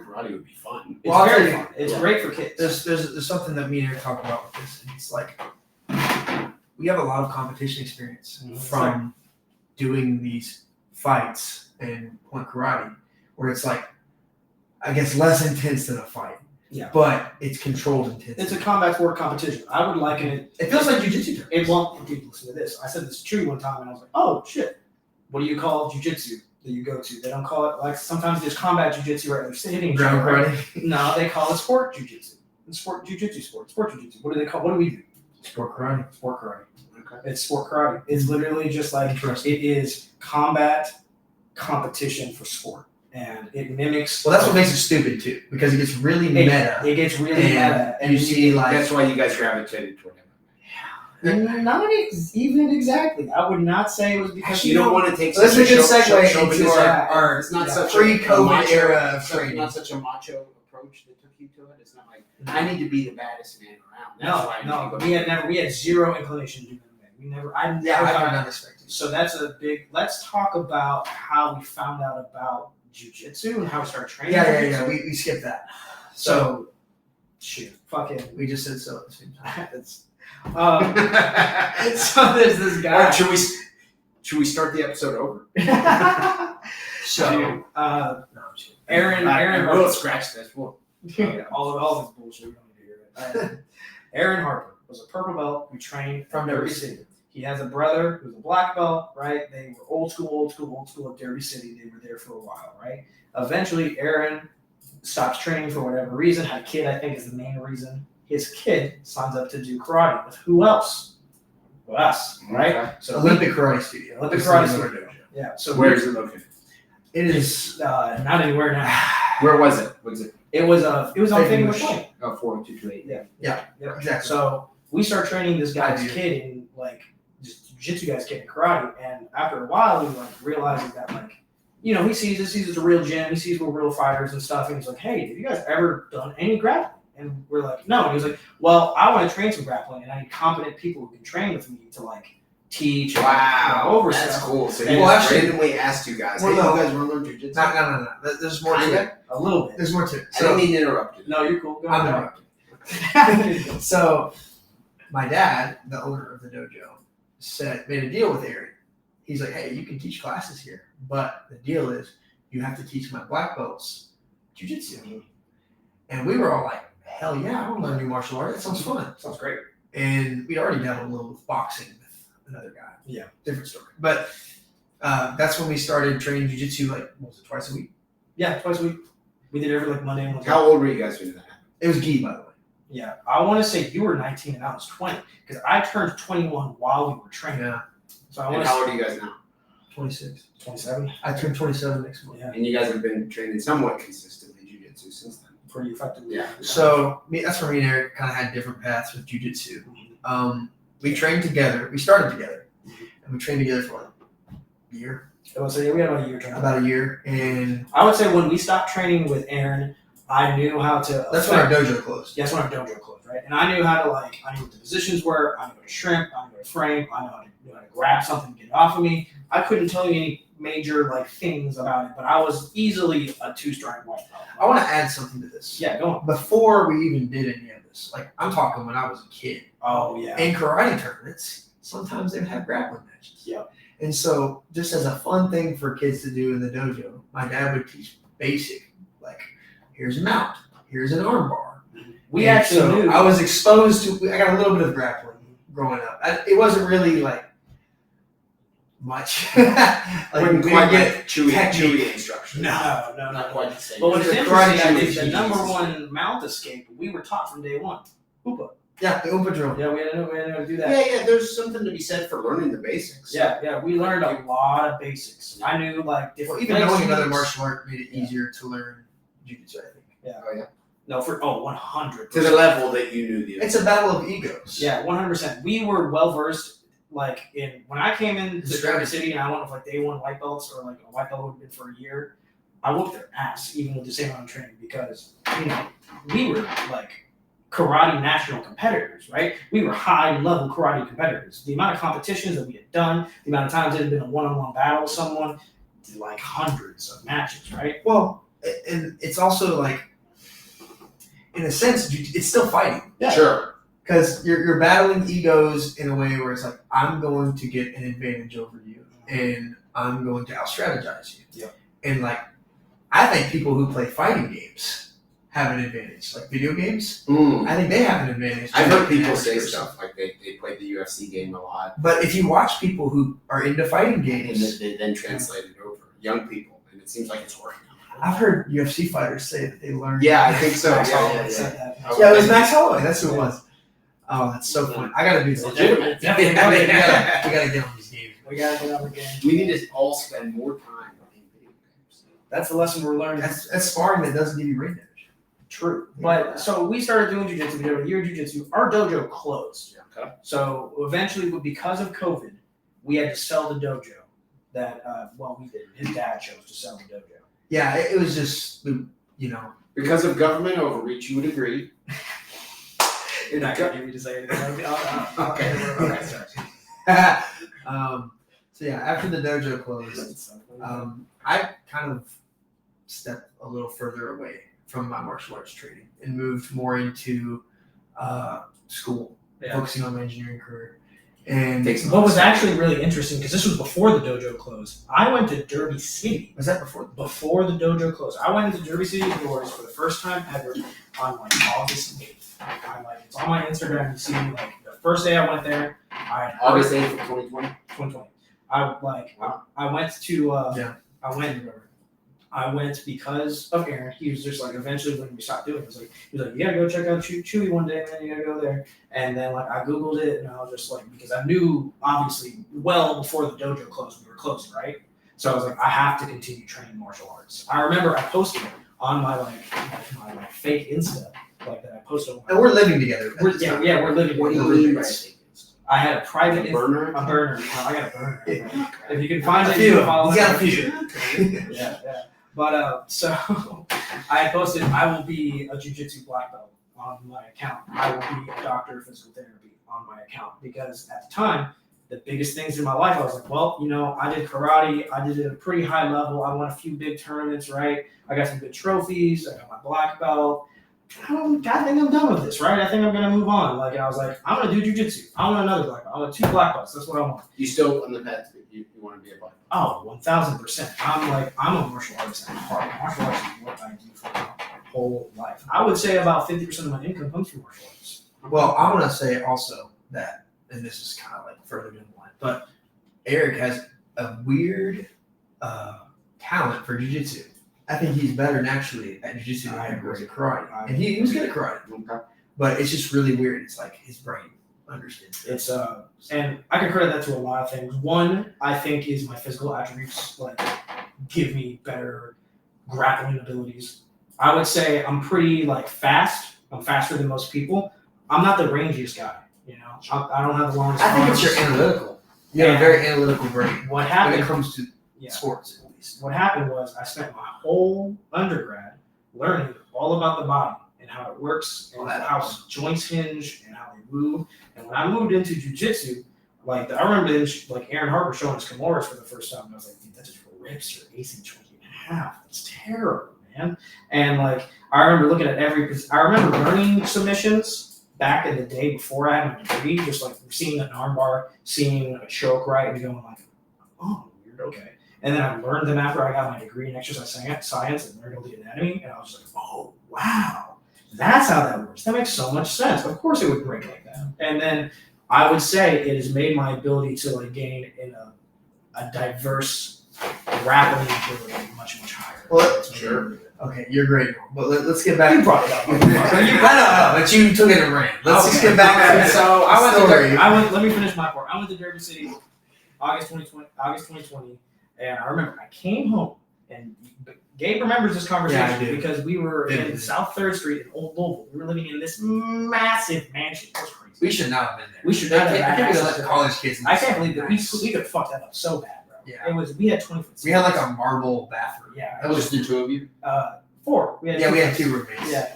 karate would be fun. it's Well, I'll very tell you, fun. It's yeah. great for kids. There's something that me and Eric talk about with this. And it's like we have a lot of competition experience Mhm. from doing these fights and point karate, where it's like I guess less intense than a fight. Yeah. But it's controlled intensity. It's a combat sport competition. I would liken it. It feels like jujitsu. It won't. Dude, listen to this. I said this to Chewy one time, and I was like, "Oh shit, what do you call jujitsu that you go to? They don't call it like sometimes there's combat jujitsu where they're hitting Ground each other, right? karate. No, they call it sport jujitsu. Sport jujitsu. What do they call? What do we do? Sport karate. Sport karate. Okay. It's sport karate. It's literally just like Interesting. it is combat competition for sport, and it mimics. Well, that's what makes it stupid too, because it gets really meta. It gets really And meta, and you see like That's why you guys gravitated toward him. not even exactly. I would not say it was because You don't want to take That's such a good segue chauvinistic- into our It's not yeah, such pre-COVID macho- era of so- training. Not such a macho approach that took you to it. It's not like I need to be the baddest man around. That's why I No. need to go. We had zero inclination to do MMA. We never. I never. yeah, I got- would not expect it. So that's a big. Let's talk about how we found out about jiu-jitsu and how we started training. Yeah. jiu-jitsu. We skipped that. So, shoot, fucking. We just said so at the same time. It's, so there's this All guy. right, should we start the episode over? So Dude, no, I'm just kidding. Aaron We'll Harper. scratch this. We'll, all this bullshit. We don't need to hear it. Aaron Harper was a purple belt who trained From Derby Derby City. He has a brother who's a black belt, right? They were old school at Derby City. They were there for a while, right? Eventually, Aaron stops training for whatever reason. Had a kid, I think, is the main reason. His kid signs up to do karate with who else? With us, right? Okay. So Olympic Karate Studio. Olympic This Karate is another Studio. dojo. yeah. So Where is it located? It is. not anywhere now. Where was it? Was it It was on Favorite Bush. Point. 40228? Yeah. Yeah. Yep. Exactly. So we start training this guy's I do. kid in like just jiu-jitsu guy's kid in karate, and after a while, he like realizes that like, you know, he sees it's a real gym, he sees we're real fighters and stuff, and he's like, hey, have you guys ever done any grappling? And we're like, no. And he was like, well, I want to train some grappling, and I need competent people who can train with me to like teach. and, Wow, over that's stuff. cool. So And you well, just actually- randomly asked you guys, Well, hey, no. you guys want to learn jujitsu? No. There's more to it. A little bit. There's more to it. I didn't So mean to interrupt you. No, you're cool. Go I'm ahead. interrupting. So my dad, the owner of the dojo, made a deal with Aaron. He's like, hey, you can teach classes here, but the deal is you have to teach my black belts jiu-jitsu. And we were all like, hell yeah, I want to learn new martial art. That sounds fun. Sounds great. And we'd already dabbled a little with boxing with another guy. Yeah. Different story. But that's when we started training jiu-jitsu, like, what was it, twice a week? Yeah, twice a week. We did every like Monday and Wednesday. How old were you guys when that happened? It was gi, by the way. Yeah, I want to say you were 19 and I was 20 because I turned 21 while we were training. Yeah. So I And want how to old are you guys now? 26. 27. I turned 27 next month. Yeah, And you guys have been training somewhat consistently jiu-jitsu since then. pretty effectively. Yeah. So that's where me and Eric kind of had different paths with jiu-jitsu. We trained together. We started together, and we trained together for like a year, So yeah, we had about a year training. About a year, and I would say when we stopped training with Aaron, I knew how to. that's when our dojo closed. Yes, when our dojo closed, right? And I knew how to I knew what the positions were. I knew how to shrimp. I knew how to frame. I knew how to grab something and get it off of me. I couldn't tell you any major things about it, but I was easily a 2-strike white belt. I want to add something to this. Yeah, go on. Before we even did any of this, I'm talking when I was a kid. Oh yeah. In karate tournaments, sometimes they would have grappling matches. Yeah. And so, just as a fun thing for kids to do in the dojo, my dad would teach basic, here's a mount, here's an arm bar. We actually knew. I was exposed to. I got a little bit of grappling growing up. It wasn't really much. Wouldn't quite get chewy technique. instruction. No, Not quite the same. But what is The karate interesting show is the is number Jesus. one mount escape we were taught from day one. Hoopa. Yeah, the Oompa drill. Yeah, we had to know how to do that. Yeah, there's something to be said for learning the basics. Yeah, we learned a lot of basics. I knew different. Well, even knowing another techniques. martial art made it easier to learn jiu-jitsu, I think. Oh, yeah. No, 100%. To the level that you knew the. It's a battle of egos. Yeah, 100%. We were well versed. In when I came in to Derby City and I went with day one white belts or a white belt would have been for a year, I whooped their ass even with the same amount of training because we were karate national competitors, right? We were high level karate competitors. The amount of competitions that we had done, the amount of times it had been a one-on-one battle with someone, hundreds of matches, right? Well, and it's also in a sense, it's still fighting. Yeah. Sure. Because you're battling egos in a way where it's I'm going to get an advantage over you, and I'm going to out-strategize you. Yeah. And I think people who play fighting games have an advantage. Video games, I think they have an advantage. I've heard people average say person. stuff they played the UFC game a lot. But if you watch people who are into fighting And games, they then translate it over. Young people. And it seems like it's working. I've heard UFC fighters say that they learned. Yeah, I think so. Max Yeah, Holloway yeah, said yeah. that. Yeah, it was Max Holloway. That's who it was. Oh, that's so funny. I gotta do It's that. legitimate. Definitely. we gotta get on these games. We gotta get on the game. We need to all spend more time playing video games. That's the lesson we're learning. That's sparring that doesn't give you brain damage. True. But so we started doing jiu-jitsu. We did a year of jiu-jitsu. Our dojo closed. Okay. So eventually, because of COVID, we had to sell the dojo. We did. His dad chose to sell the dojo. Yeah, it was just Because of government overreach, you would agree. You're not gonna get me to say anything. Okay. Sorry. So yeah, after the dojo closed, I kind of stepped a little further away from my martial arts training and moved more into school, focusing on my engineering career. And What was actually really interesting, because this was before the dojo closed, I went to Derby City. Was that before? Before the dojo closed. I went into Derby City Doors for the first time ever on August 8th. It's on my Instagram. You see the first day I went there. August 8th of 2020. 2020. I went to I went because of Aaron. He was just eventually when we stopped doing it, he was like, you gotta go check out Chewy one day, man. You gotta go there. And then I Googled it and I was just because I knew obviously well before the dojo closed, we were closing, right? So I was like, I have to continue training martial arts. I remember I posted it on my my fake Insta that I posted on And we're living together. we're living. What do you we're mean by roommates. fake Insta? I had a private A burner? A burner. I got a burner. Yeah. If you can find A it, few. you can follow He's got a it. few. Yeah. But so I posted, I will be a jiu-jitsu black belt on my account. I will be a doctor of physical therapy on my account because at the time, the biggest things in my life, I was like, well, I did karate. I did it at a pretty high level. I won a few big tournaments, right? I got some good trophies. I got my black belt. I think I'm done with this, right? I think I'm gonna move on. And I was like, I'm gonna do jiu-jitsu. I want another black belt. I want 2 black belts. That's what I want. You still on the path to you want to be a black belt? Oh, 1,000%. I'm a martial artist at heart. Martial arts is what I do for my whole life. I would say about 50% of my income comes from martial arts. Well, I want to say also that, and this is kind of further down the line, but Eric has a weird talent for jiu-jitsu. I think he's better naturally at jiu-jitsu than I was at karate. And he was good at karate. Okay. But it's just really weird. It's his brain understands. It's and I can credit that to a lot of things. One, I think, is my physical attributes give me better grappling abilities. I would say I'm pretty fast. I'm faster than most people. I'm not the rangiest guy. I don't have the longest. I think it's your analytical. You have a very analytical brain. What When happened? it comes to sports at least. What happened was I spent my whole undergrad learning all about the body and how it works and how joints hinge and how they move. And when I moved into jiu-jitsu, like I remember like Aaron Harper showing us Kimuras for the first time, and I was like, dude, that just rips your AC joint in half. That's terrible, man. And like I remember looking at I remember learning submissions back in the day before I had my degree, just like seeing an armbar, seeing a choke right, and going like, oh, weird, okay. And then I learned them after I got my degree in exercise science and learned all the anatomy, and I was like, oh wow, that's how that works. That makes so much sense. Of course it would break like that. And then I would say it has made my ability to like gain in a diverse grappling ability much higher. Well, sure. Okay, you're great. But let's get back. You brought it up. I know, but you took it and ran. Let's just get back. So I went story. Let me finish my part. I went to Derby City, August 2020, and I remember I came home, and Gabe remembers this conversation because we were in South 3rd Street in Old Louisville. We were living in this massive mansion. It was crazy. We should not have been there. We should not have. I can't believe let the college kids. I can't believe that we could have fucked that up so bad, bro. Yeah. It was. We had 20 foot. We had like a marble bathroom. Yeah. That was the two of you? 4. We had 2 roommates. Yeah.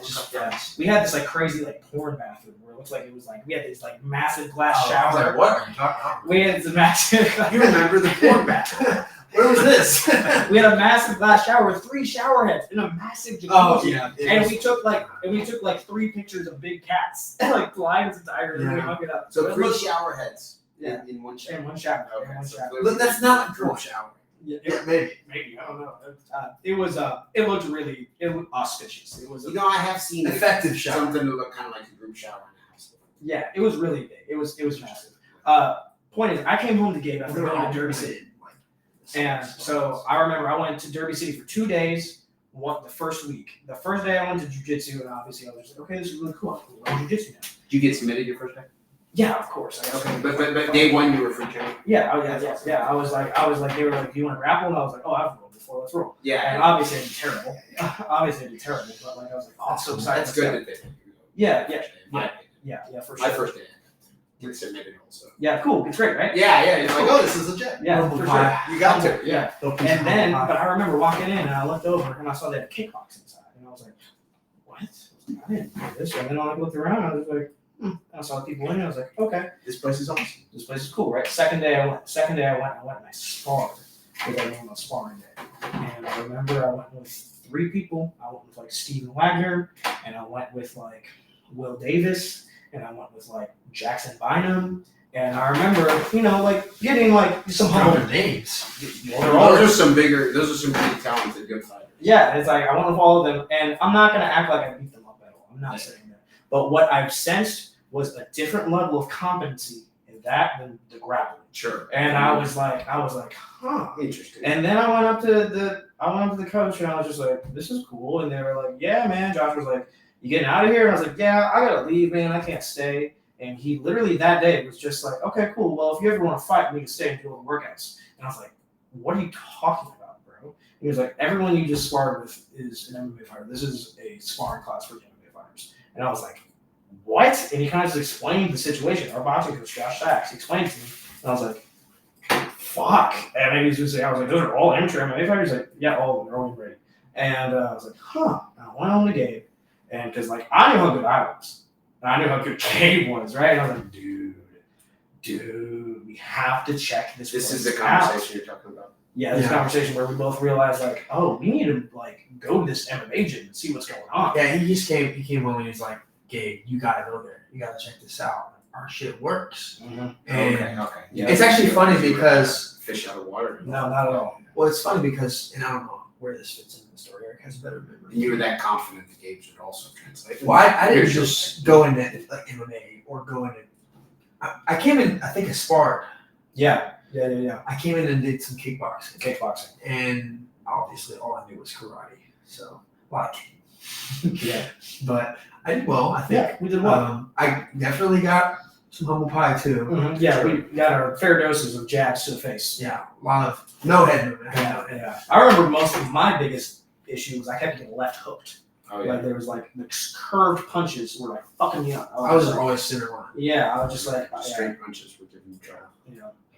We had this like crazy like porn bathroom where it looks like it was like we had this like massive glass shower. I was like, what are you talking about? We had this massive. You remember the porn bathroom? Where was this? We had a massive glass shower with 3 shower heads in a massive jacuzzi. Oh yeah. And we took like 3 pictures of big cats, like lions and tigers, and we hung it up. So 3 shower heads. Yeah. In one shower. In one shower. Okay, In one so shower. clearly- But that's not a girl shower. Yeah, Maybe. I don't know. It was it looked auspicious. It was You know, I have seen Effective shower. something to look kind of like a group shower in a house. yeah, it was really big. It was massive. Point is, I came home to Gabe after going to Derby City. And so I remember I went to Derby City for 2 days. The first week. The first day I went to jiu-jitsu, and obviously I was like, okay, this is really cool. I'm going to jiu-jitsu now. Did you get submitted your first day? Yeah, of course. Okay, but day one you were free training. Yeah, I was like, they were like, do you want to grapple? And I was like, oh, I've rolled before. Let's roll. Yeah. And obviously I did terrible. But like I was like, oh, I'm so excited. That's good that they. Yeah, for sure. My first day. Get submitted also. Yeah, cool. It's great, right? Yeah. You're like, oh, this is legit. Yeah, for sure. You got to. Yeah. And then, but I remember walking in and I looked over and I saw they had kickboxing inside, and I was like, what? I didn't know this. And then I looked around, and I was like, I saw people in, and I was like, okay, This place is awesome. this place is cool, right? Second day I went and I sparred with everyone on sparring day. And I remember I went with 3 people. I went with like Steven Wagner, and I went with like Will Davis, and I went with like Jackson Bynum. And I remember, like getting like some humble names. Those are some big talented, good fighters. Yeah, it's like I want to follow them, and I'm not gonna act like I beat them up at all. I'm not saying that. But what I've sensed was a different level of competency in that than the grappling. Sure. And I was like, huh. Interesting. And then I went up to the coach, and I was just like, this is cool. And they were like, yeah, man. Josh was like, you getting out of here? And I was like, yeah, I gotta leave, man. I can't stay. And he literally that day was just like, okay, cool. Well, if you ever want to fight, we can stay and do all the workouts. And I was like, what are you talking about, bro? He was like, everyone you just sparred with is an MMA fighter. This is a sparring class for MMA fighters. And I was like, what? And he kind of just explained the situation. Our boxing coach, Josh Sachs, he explained it to me. And I was like, fuck. And then he was just saying, I was like, those are all amateur MMA fighters? He's like, yeah, all of them. They're all ready. And I was like, huh. And I went home to Gabe. And because, like, I knew how good I was. And I knew how good Gabe was, right? And I was like, dude, we have to check this. This is the conversation you're talking about. Yeah, this conversation where we both realized, like, oh, we need to, like, go to this MMA gym and see what's going on. Yeah, he came home and he was like, Gabe, you gotta go there. You gotta check this out. Our shit works. Mm-hmm. And Okay. Yeah. it's actually funny because Fish out of water. No, not at all. well, it's funny because, and I don't know where this fits into the story. Eric has a better memory. And you were that confident the Gabe should also translate. Well, I didn't just go into like MMA or go into. I came in. I think I sparred. Yeah. I came in and did some kickboxing. Kickboxing. And obviously, all I knew was karate. So, like, Yeah. but I did well. I think. Yeah, we did well. I definitely got some humble pie too. Mm-hmm. Yeah, we got our fair doses of jabs to the face. Yeah, a lot of no head movement. Yeah. I remember most of my biggest issue was I kept getting left hooked. Oh yeah. Like there was like the curved punches were like fucking me up. I was like, always center line. yeah, I was just like Straight punches were giving you trouble.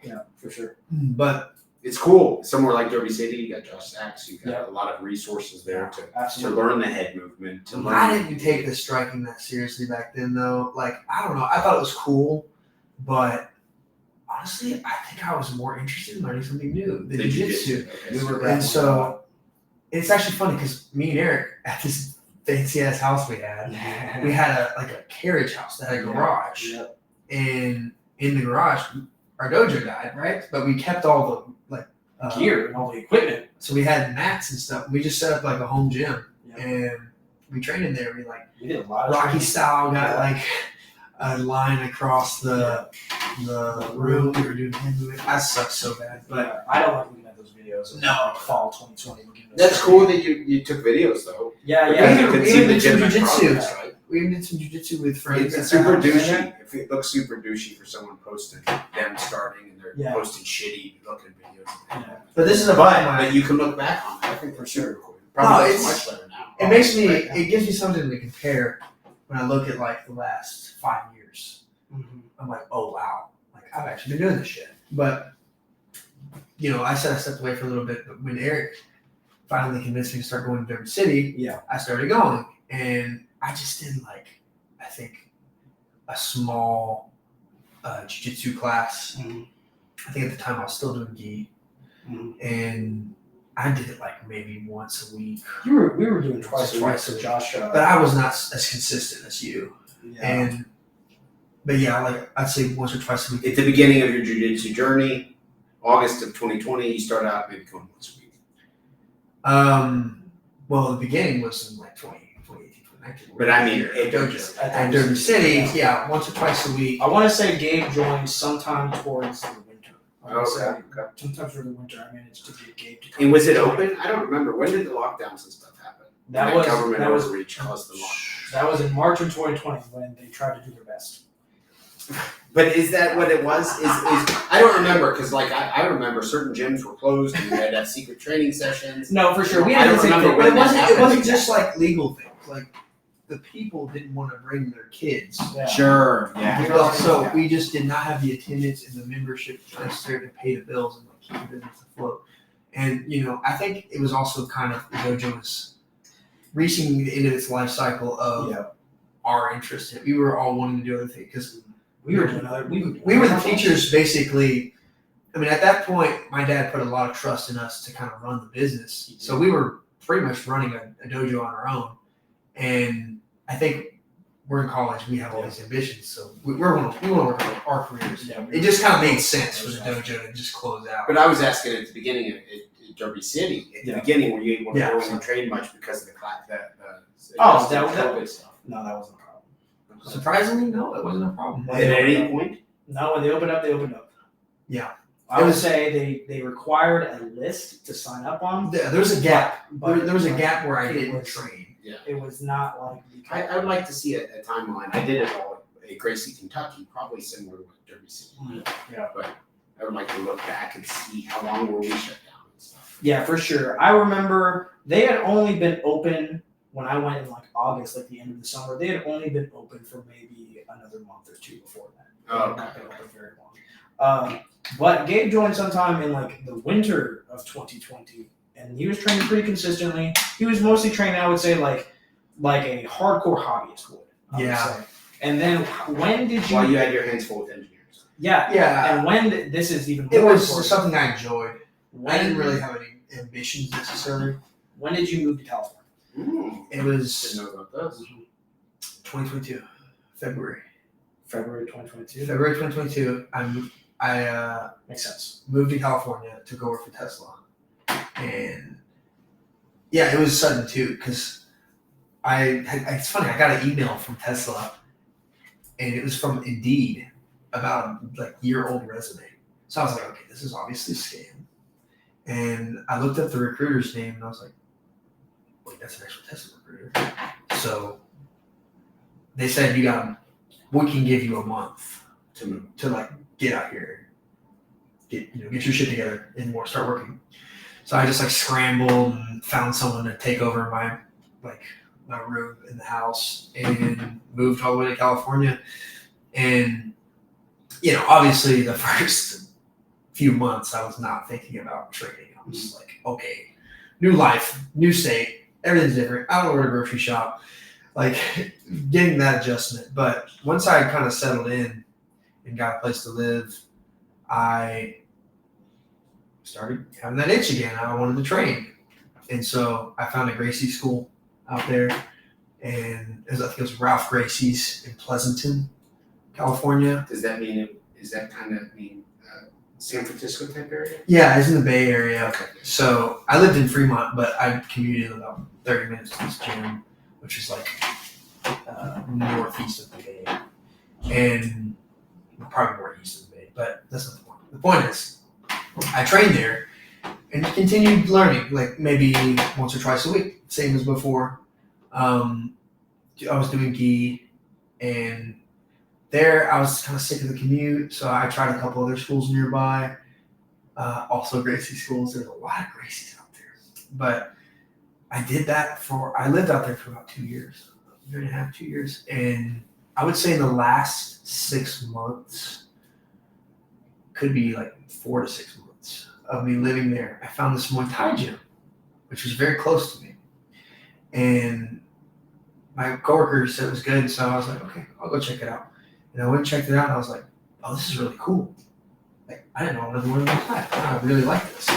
yeah, for sure. But It's cool. Somewhere like Derby City, you got Josh Sachs. You got a lot of resources there to Absolutely. learn the head movement. To learn. I didn't take the striking that seriously back then, though. Like, I don't know. I thought it was cool, but honestly, I think I was more interested in learning something new, the jiu-jitsu. Okay. And so it's actually funny because me and Eric at this fancy ass house we had a carriage house that had a garage, and in the garage, our dojo died, right? But we kept all the gear and all the equipment. So we had mats and stuff. We just set up like a home gym, and we trained in there. We did a lot of Rocky training. style, got like a line across the room. We were doing hand movement. That sucks so bad, but I don't like looking at those videos. Of No. Fall 2020. That's cool that you took videos though. Yeah. Because you could see even the some gym jiu-jitsu. right? We even did some jiu-jitsu with friends. It's super douchey. If it looks super douchey for someone posting them starting and they're posting shitty looking videos. Yeah. But this is But you can look back on it. I think for sure. Probably looks much better now. It makes me. It gives me something to compare when I look at like the last 5 years. Mm-hmm. I'm like, oh wow, like I've actually been doing this shit. But I said I stepped away for a little bit, but when Eric finally convinced me to start going to Derby City, I started going, and I just did I think a small jiu-jitsu class. Mm-hmm. I think at the time I was still doing gi, and I did it maybe once a week. We were doing twice a week with Josh. But I was not as consistent as you. Yeah. But I'd say once or twice a week. At the beginning of your jiu-jitsu journey, August of 2020, you started out maybe going once a week. Well, the beginning was in 2018, 2019. But I mean, at Derby City, once or twice a week. I want to say Gabe joined sometime towards the winter. Okay. Sometimes for the winter, I managed to get Gabe to come. And was it open? I don't remember. When did the lockdowns and stuff happen? That was government overreach caused the lockdown. That was in March of 2020 when they tried to do their best. But is that what it was? Is I don't remember because I remember certain gyms were closed and we had to have secret training sessions. No, for sure. We I had don't the same remember thing. when that happened. It wasn't just legal things. The people didn't want to bring their kids. Yeah. Sure. Yeah. So we just did not have the attendance and the membership necessary to pay the bills and keep the business afloat. And I think it was also kind of the dojo was reaching the end of its life cycle of our interest. We were all wanting to do other things because we were the teachers basically. I mean, at that point, my dad put a lot of trust in us to kind of run the business. So we were pretty much running a dojo on our own. And I think we're in college. We have all these ambitions, so we want to work on our careers. Yeah, it just kind of made sense for the dojo to just close out. But I was asking at the beginning at Derby City. At the beginning, were you able to go and train much because of the class? COVID stuff. No, that wasn't a problem. Surprisingly, no, it wasn't a problem. At any point? No, when they opened up, they opened up. Yeah. I would say they required a list to sign up on. There was a gap. There was a gap where I didn't train. Yeah. It was not like. I would like to see a timeline. I did it all at Gracie, Kentucky, probably similar to what Derby City did. Yeah. But I would like to look back and see how long were we shut down and stuff. Yeah, for sure. I remember they had only been open when I went in August, the end of the summer. They had only been open for maybe another month or two before that. They had not been open very long. But Gabe joined sometime in the winter of 2020, and he was training pretty consistently. He was mostly training, I would say, like a hardcore hobbyist would. I would say. And then when did you? While you had your hands full with engineers. Yeah. Yeah. And when this is even more it was important, something I enjoyed. I didn't really have any ambitions necessarily. When did you move to California? It was Didn't know about those. 2022, February. February 2022. February 2022. I Makes sense. moved to California to go work for Tesla, and it was sudden too because it's funny. I got an email from Tesla, and it was from Indeed about a year-old resume. So I was like, okay, this is obviously a scam. And I looked up the recruiter's name, and I was like, wait, that's an actual Tesla recruiter. So they said we can give you a month to get out here, get your shit together, and start working. So I just scrambled and found someone to take over my room in the house and moved all the way to California. And obviously the first few months, I was not thinking about training. I was just like, okay, new life, new state, everything's different. I don't know where to grocery shop, like getting that adjustment. But once I kind of settled in and got a place to live, I started having that itch again. I wanted to train. And so I found a Gracie school out there. And I think it was Ralph Gracie's in Pleasanton, California. Does that mean, San Francisco type area? Yeah, it's in the Bay Area. Okay. So I lived in Fremont, but I commuted about 30 minutes to this gym, which is like northeast of the Bay. And probably more east of the Bay, but that's not the point. The point is, I trained there and continued learning, like maybe once or twice a week, same as before. I was doing gi, and there I was kind of sick of the commute, so I tried a couple other schools nearby. Also Gracie schools. There's a lot of Gracies out there, but I did that I lived out there for about 2 years, 1.5, 2 years, and I would say in the last 6 months, could be like 4 to 6 months of me living there, I found this Muay Thai gym, which was very close to me. And my coworker said it was good, so I was like, okay, I'll go check it out. And I went and checked it out, and I was like, oh, this is really cool. Like, I didn't know another one of Muay Thai. I really like this.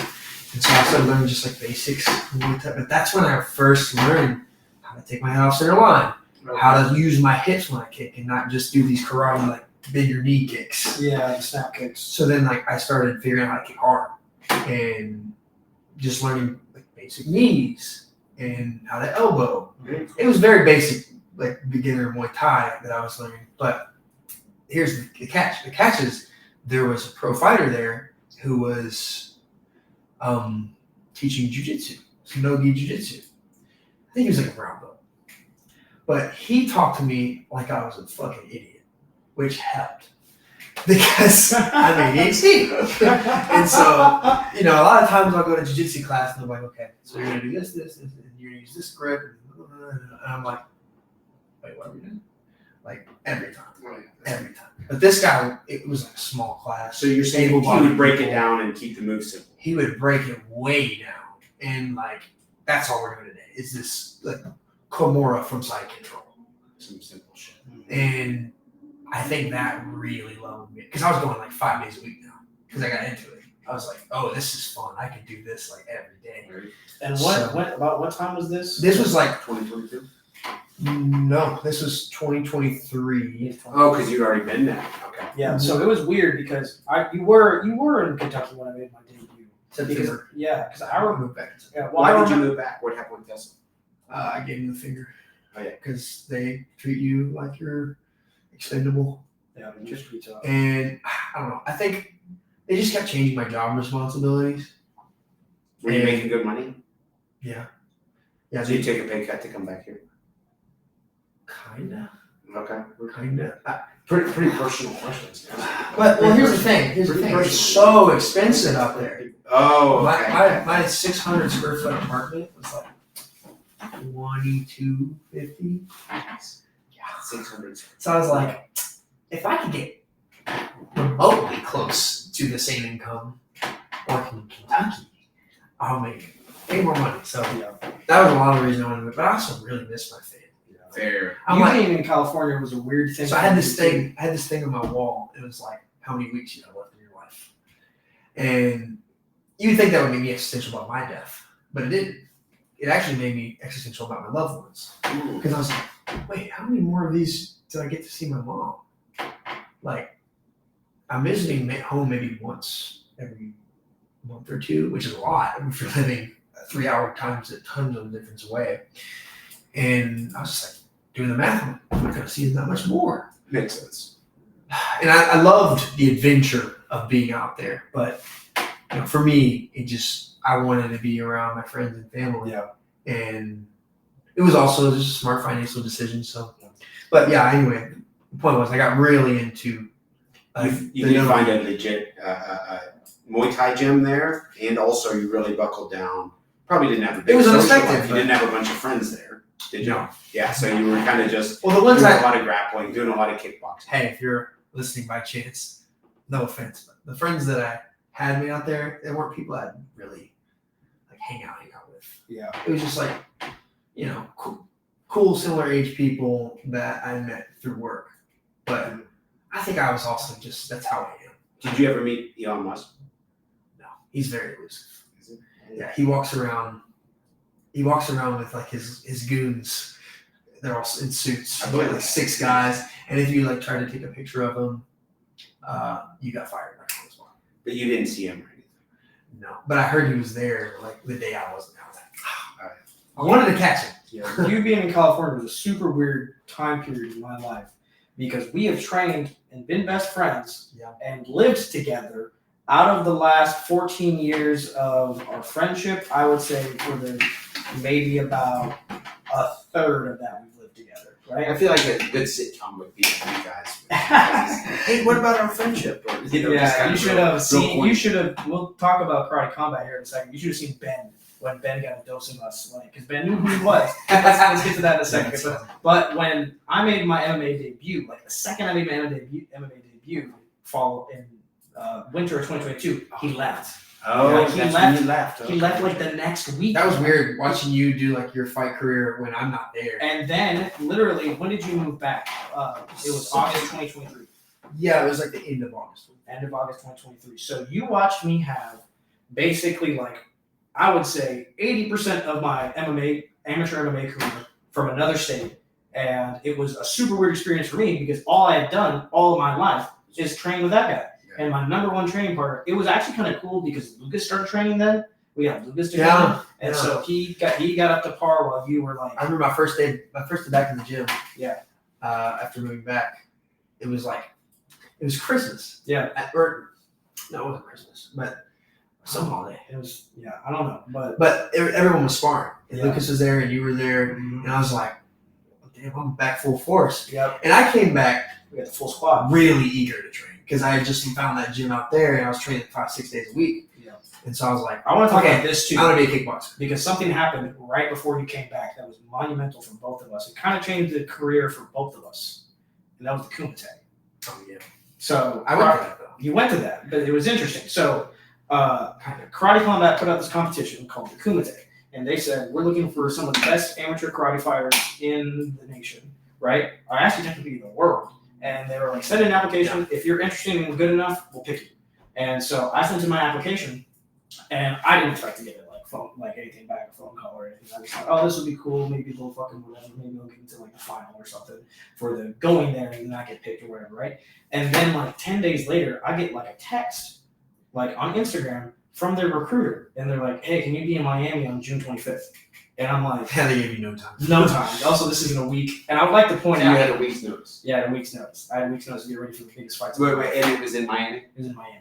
And so I started learning just like basics of Muay Thai. But that's when I first learned how to take my head off center line, how to use my hips when I kick, and not just do these karate like bigger knee kicks. Yeah, snap kicks. So then like I started figuring out how to kick hard and just learning like basic knees and how to elbow. It was very basic, like beginner Muay Thai that I was learning. But here's the catch. The catch is there was a pro fighter there who was teaching jiu-jitsu, no-gi jiu-jitsu. I think he was like a brown belt. But he talked to me like I was a fucking idiot, which helped. Because I'm ADHD. And so, a lot of times I'll go to jiu-jitsu class and they're like, okay, so you're going to do this, and you're going to use this grip. And I'm like, wait, what are we doing? Like, every time. But this guy, it was like a small class. So you're saying he would break it down and keep the moves simple? He would break it way down. And, like, that's all we're doing today. Is this, like, Kimura from Side Control. Some simple shit. And I think that really leveled me. Because I was going like 5 days a week now. Because I got into it. I was like, oh, this is fun. I can do this like every day. And about what time was this? This was like 2022? No, this was 2023. Oh, because you'd already been there. Okay. Yeah, so it was weird because you were in Kentucky when I made my debut. September. Because I remember. Moved back. Yeah, Why did you move back? What happened with Tesla? I gave him the finger. Oh yeah. Because they treat you like you're expendable. Yeah, just pretty tough. And I don't know. I think they just kept changing my job responsibilities. Were you making good money? Yeah. Yeah. So you take a pay cut to come back here? Kinda. Okay. Kinda. Pretty personal questions. But here's the thing. It's so expensive out there. Oh, okay. My 600 square foot apartment was like $2,250. Yeah, 600. So I was like, if I could get remotely close to the same income working in Kentucky, I'll make way more money. So that was a lot of the reason I wanted to move. But I also really miss my family. Fair. Being in California was a weird thing. So I had this thing on my wall. It was like, how many weeks you have left in your life? And you would think that would make me existential about my death, but it didn't. It actually made me existential about my loved ones. Because I was like, wait, how many more of these did I get to see my mom? Like, I'm visiting home maybe once every month or two, which is a lot if you're living 3-hour times a ton of difference away. And I was just like, doing the math, I'm not going to see that much more. Makes sense. And I loved the adventure of being out there, but for me, I wanted to be around my friends and family. Yeah. And it was also just a smart financial decision. So, but yeah, anyway, the point was I got really into. You did find a legit Muay Thai gym there, and also you really buckled down. Probably didn't have a big social life. You didn't have a bunch of friends there. Did you? No. Yeah, so you were kind of just the ones doing a lot of grappling, doing a lot of kickboxing. Hey, if you're listening by chance, no offense, but the friends that I had me out there, there weren't people I'd really like hang out with. Yeah. It was just like, cool similar age people that I met through work. But I think I was also just, that's how I am. Did you ever meet Elon Musk? No, he's very elusive. Is it? Yeah, he walks around with like his goons. They're all in suits, like 6 guys. And if you like try to take a picture of them, you got fired right on the spot. But you didn't see him or anything. No, but I heard he was there like the day I wasn't out. I wanted to catch him. Yeah. You being in California was a super weird time period in my life because we have trained and been best friends and lived together. Out of the last 14 years of our friendship, I would say for the maybe about a third of that we've lived together, right? I feel like a good sitcom would be you guys. Hey, what about our friendship? Or, You should have seen. You should have. We'll talk about Karate Combat here in a second. You should have seen Ben when Ben got a dose of us, because Ben knew who he was. Let's get to that in a second. But when I made my MMA debut, like the second I made my MMA debut, fall in winter of 2022, he left. Oh, he left. Okay. He left like the next week. That was weird watching you do like your fight career when I'm not there. And then, literally, when did you move back? It was August 2023. Yeah, it was like the end of August. End of August 2023. So you watched me have basically like, I would say 80% of my amateur MMA career from another state. And it was a super weird experience for me because all I had done all of my life is train with that guy. And my number one training partner, it was actually kind of cool because Lucas started training then. We had Lucas together. And so he got up to par while you were like. I remember my first day back in the gym. Yeah. After moving back, it was Christmas. Yeah. No, it wasn't Christmas, but some holiday. It was, I don't know. But everyone was sparring. And Yeah. Lucas was there and you were there. And I was like, damn, I'm back full force. Yep. And I came back We got the full squad. really eager to train because I had just found that gym out there and I was training 5-6 days a week. Yeah. And so I was like, I want to talk about this too. I want to be a kickboxer. Because something happened right before you came back that was monumental for both of us. It kind of changed the career for both of us. And that was the Kumite. Oh, yeah. So I went to that, though. You went to that, but it was interesting. So Karate Combat put out this competition called the Kumite. And they said, we're looking for some of the best amateur karate fighters in the nation, right? Or actually technically the world. And they were like, send in an application. If you're interested and good enough, we'll pick you. And so I sent in my application, and I didn't expect to get it like anything back, a phone call or anything. I just thought, oh, this would be cool. Maybe they'll fucking whatever. Maybe they'll get into like the final or something for the going there and not get picked or whatever, right? And then like 10 days later, I get like a text like on Instagram from their recruiter, and they're like, hey, can you be in Miami on June 25th? And I'm like, Yeah, they gave you no time. no time. Also, this isn't a week. And I would like to point You out. had a week's notice. Yeah, a week's notice. I had a week's notice to get ready for the biggest fights. Wait, and it was in Miami? It was in Miami.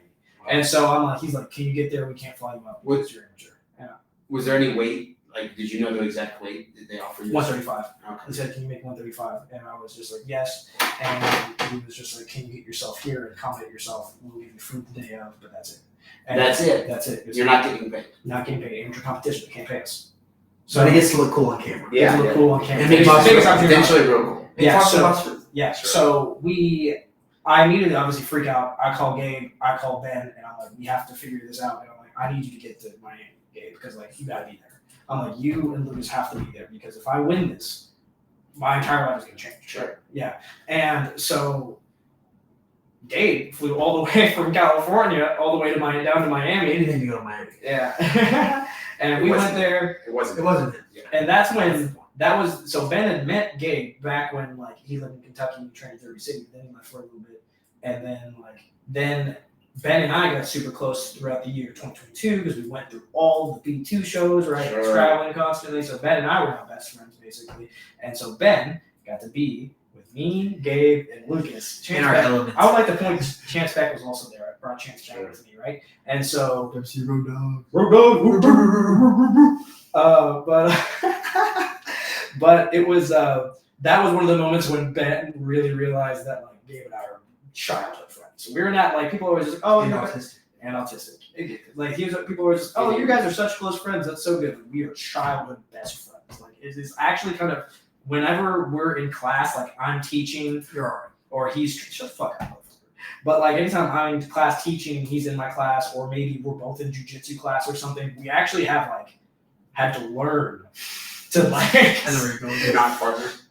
And so I'm like, he's like, can you get there? We can't fly you out. What's your amateur? Yeah. Was there any weight? Like, did you know the exact weight that they offered you? 135. He Okay. said, can you make 135? And I was just like, yes. And he was just like, can you get yourself here and accommodate yourself? We'll give you food the day of, but that's it. And That's it? That's it. You're not getting paid? Not getting paid. Amateur competition. They can't pay us. So it gets to look cool on camera. It look cool on camera. And big Biggest opportunity. Potentially real cool. Yeah, Talk so- about it. Yeah, Sure. so I immediately obviously freak out. I call Gabe, I call Ben, and I'm like, we have to figure this out. And I'm like, I need you to get to Miami, Gabe, because like you gotta be there. I'm like, you and Lucas have to be there because if I win this, my entire life is gonna change. Sure. Yeah. And so Gabe flew all the way from California all the way to down to Miami. Anything to go to Miami. Yeah. And we went there. It wasn't. It wasn't. Yeah. And that's when so Ben had met Gabe back when like he lived in Kentucky and trained in Derby City. Then he left for a little bit, and then Ben and I got super close throughout the year 2022 because we went through all the B2 shows, right? Sure. Traveling constantly. So Ben and I were now best friends basically, and so Ben got to be with me, Gabe, and Lucas. In our elements. I would like to point Chance Beck was also there. I brought Chance Beck with me, right? And so WC Road Dog. But it was that was one of the moments when Ben really realized that like Gabe and I are childhood friends. So we were not like people are always just like, oh, And you're autistic. and autistic. Like people were just, oh, you guys are such close friends. That's so good. We are childhood best friends. Like it is actually kind of whenever we're in class, like I'm teaching, You're all right. or he's shut the fuck up. But like anytime I'm in class teaching, he's in my class, or maybe we're both in jiu-jitsu class or something, we actually have like had to learn to like You're not partners.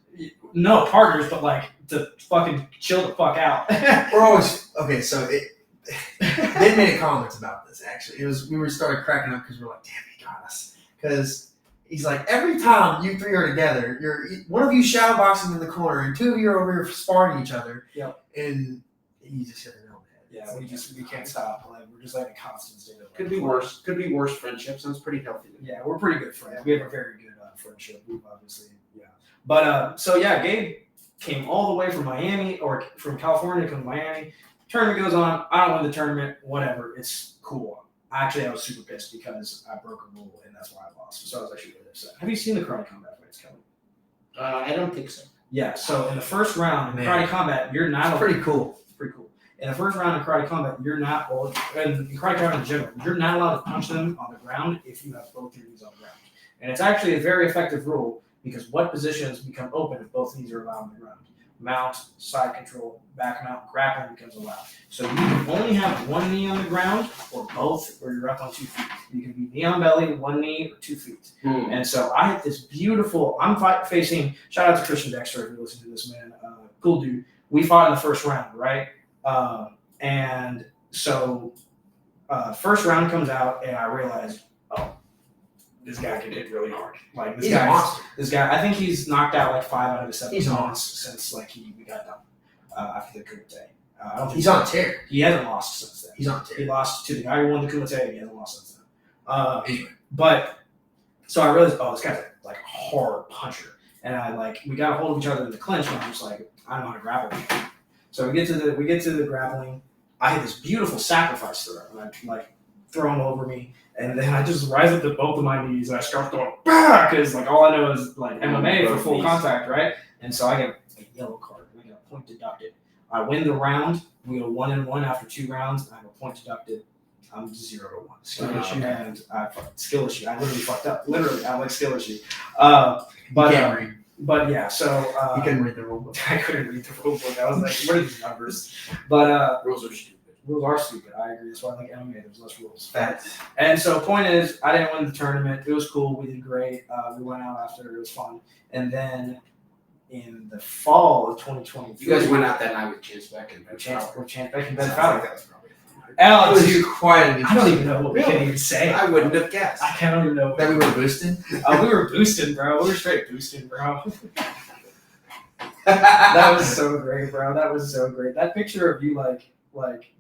no partners, but like to fucking chill the fuck out. We're always okay. So they made comments about this. Actually, we started cracking up because we're like, damn, he got us. Because he's like, every time you three are together, one of you shadow boxing in the corner, and two of you are over here sparring each other. Yep. And you just hit the nail on the head. Yeah, we can't stop. Like we're just like a constant state of. Could be worse. Could be worse friendship. Sounds pretty healthy. Yeah, we're pretty good friends. We have a very good friendship. We've obviously, yeah. But so yeah, Gabe came all the way from Miami or from California to come to Miami. Tournament goes on. I don't win the tournament. Whatever. It's cool. Actually, I was super pissed because I broke a rule and that's why I lost. So I was actually really upset. Have you seen the Karate Combat fights, Kelly? I don't think so. Yeah. So in the first round in Karate Combat, you're not. It's pretty cool. It's pretty cool. In the first round in Karate Combat, you're not, or in Karate Combat in general, you're not allowed to punch them on the ground if you have both your knees on the ground. And it's actually a very effective rule because what positions become open if both knees are allowed on the ground? Mount, side control, back mount, grappling becomes allowed. So you can only have one knee on the ground or both, or you're up on 2 feet. You can be knee on belly, one knee, or 2 feet. And so I had this beautiful, facing, shout out to Christian Dexter if you listen to this, man. Cool dude. We fought in the first round, right? And so first round comes out and I realized, oh, this guy can hit really hard. Like He's a monster. This guy, I think he's knocked out like 5 out of his 7 He's a opponents monster. since like we got done after the Kumite. I don't think He's on tear. He hasn't lost since then. He's on He tear. lost to the guy who won the Kumite and he hasn't lost since then. Anyway. But so I realized, oh, this guy's like a hard puncher. And we got a hold of each other in the clinch and I'm just like, I don't know how to grapple. So we get to the grappling. I had this beautiful sacrifice throw, and I like throw him over me, and then I just rise up to both of my knees and I start throwing back because like all I know is like MMA for full contact, right? And so I get a yellow card and I get a point deducted. I win the round. We go 1-1 after 2 rounds. I have a point deducted. I'm 0-1. Skill issue and skill issue. I literally fucked up. Literally, I like skill issue. But yeah, so You couldn't read the rule book. I couldn't read the rule book. I was like, what are these numbers? But Rules are stupid. rules are stupid. I agree. That's why I like MMA. There's less rules. Facts. And so point is, I didn't win the tournament. It was cool. We did great. We went out after. It was fun. And then in the fall of 2023, You guys went out that night with Chance Beck and Ben Fowler. Chance Beck and Ben Sounds Fowler. like that was probably fun. Alex, It was quite an I don't even know what we can even say. I wouldn't have guessed. I can't even know. that we were boosting. We were boosting, bro. We were straight boosting, bro. That was so great, bro. That was so great. That picture of you,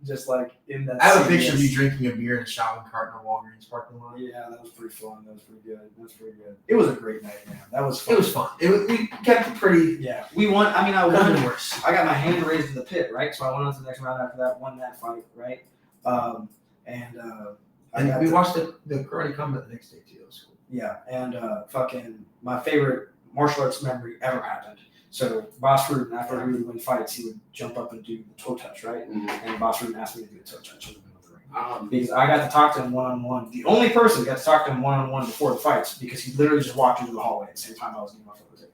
just in that. I have a CVS. picture of you drinking a beer in a shopping cart in a Walgreens parking lot. Yeah, that was pretty fun. That was pretty good. It was a great night, man. That was fun. It was fun. We kept it pretty. Yeah, we won. I mean, I Could have won. been worse. I got my hand raised in the pit, right? So I went on to the next round after that, won that fight, right? And we watched the Karate Combat the next day too. It was cool. Yeah, and fucking my favorite martial arts memory ever happened. So Boss Rudin, after we would win fights, he would jump up and do the toe touch, right? And Boss Rudin asked me to do a toe touch in the middle of the ring. Because I got to talk to him one-on-one. The only person who got to talk to him one-on-one before the fights, because he literally just walked into the hallway at the same time I was getting my photo taken.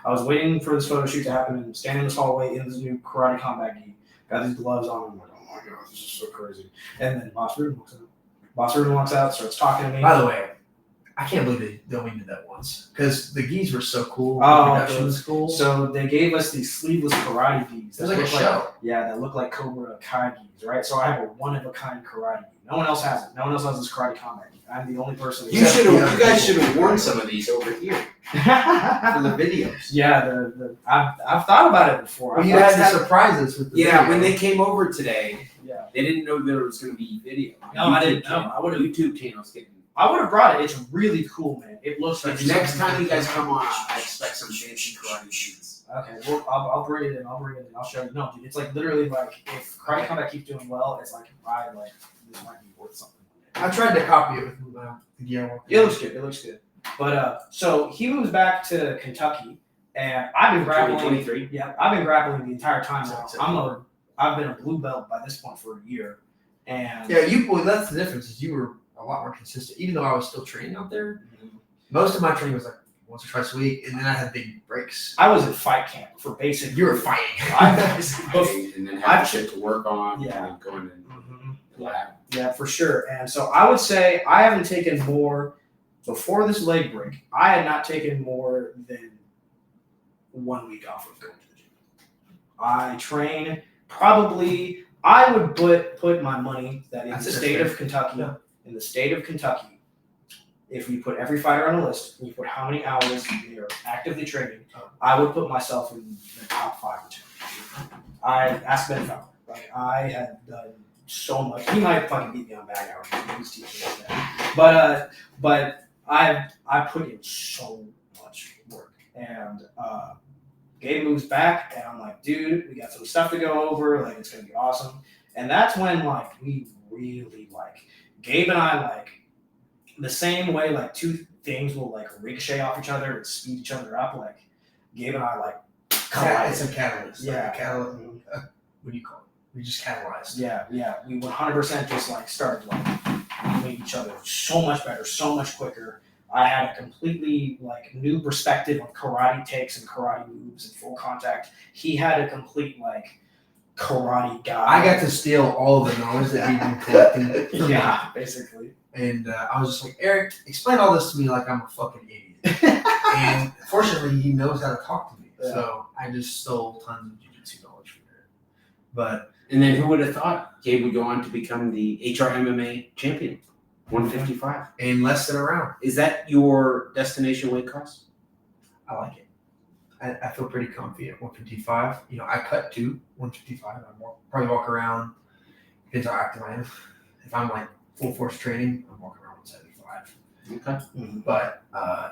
I was waiting for this photo shoot to happen and standing in this hallway in this new Karate Combat gi. Got these gloves on. I'm like, oh my god, this is so crazy. And then Boss Rudin walks out. Boss Rudin walks out, starts talking to me. By the way, I can't believe they only did that once because the gis were so cool. Oh, the production was cool. So they gave us these sleeveless karate gis. It was like a look show. Yeah, that look like Cobra Kai gis, right? So I have a one-of-a-kind karate gi. No one else has it. No one else has this Karate Combat gi. I'm the only person. You guys should have worn some of these over here for the videos. Yeah, I've thought about it before. Well, you had to surprise us with the video. When they came over today, Yeah. they didn't know there was going to be video. No, I didn't know. I would have YouTube channels getting. I would have brought it. It's really cool, man. It looks like Next time you guys come on, I expect some fancy karate shoots. Okay, well, I'll bring it in. I'll show you. No, dude, it's like literally like if Karate Combat keeps doing well, it's like this might be worth something. I tried to copy it with the gear. It looks good. But so he moves back to Kentucky, and I've been grappling. 2023. Yeah, I've been grappling the entire time now. So I've been a blue belt by this point for a year, and Yeah, that's the difference. Is you were a lot more consistent, even though I was still training out there. Most of my training was like once or twice a week, and then I had big breaks. I was at fight camp for basic. You were fighting. And then have shit to work on. Yeah. And then going in the lab. Yeah, for sure. And so I would say I haven't taken more before this leg break. I had not taken more than 1 week off of going to the gym. I train probably. I would put my money that in the state of Kentucky. Yeah. In the state of Kentucky, if you put every fighter on a list and you put how many hours they are actively training, I would put myself in the top 5 or 10. I asked Ben Fowler. Like I had done so much. He might fucking beat me on bag hours. He's teaching me that. But I put in so much work. And Gabe moves back, and I'm like, dude, we got some stuff to go over. Like it's gonna be awesome. And that's when like we really like Gabe and I like the same way. Like two things will like ricochet off each other and speed each other up. Like Gabe and I like collide. It's a catalyst. Yeah. What do you call it? We just catalyzed. Yeah. We 100% just like started like doing each other so much better, so much quicker. I had a completely like new perspective on karate takes and karate moves and full contact. He had a complete like karate guy. I got to steal all of the knowledge that he'd been collecting. Yeah, basically. And I was just like, Eric, explain all this to me like I'm a fucking idiot. And fortunately, he knows how to talk to me. Yeah. So I just stole tons of jiu-jitsu knowledge from him. But And then who would have thought Gabe would go on to become the HRMMA champion, 155? in less than a round, Is that your destination weight class? I like it. I feel pretty comfy at 155. You know, I cut to 155. Probably walk around. Depends how active I am. If I'm like full force training, I'm walking around 175. Okay. But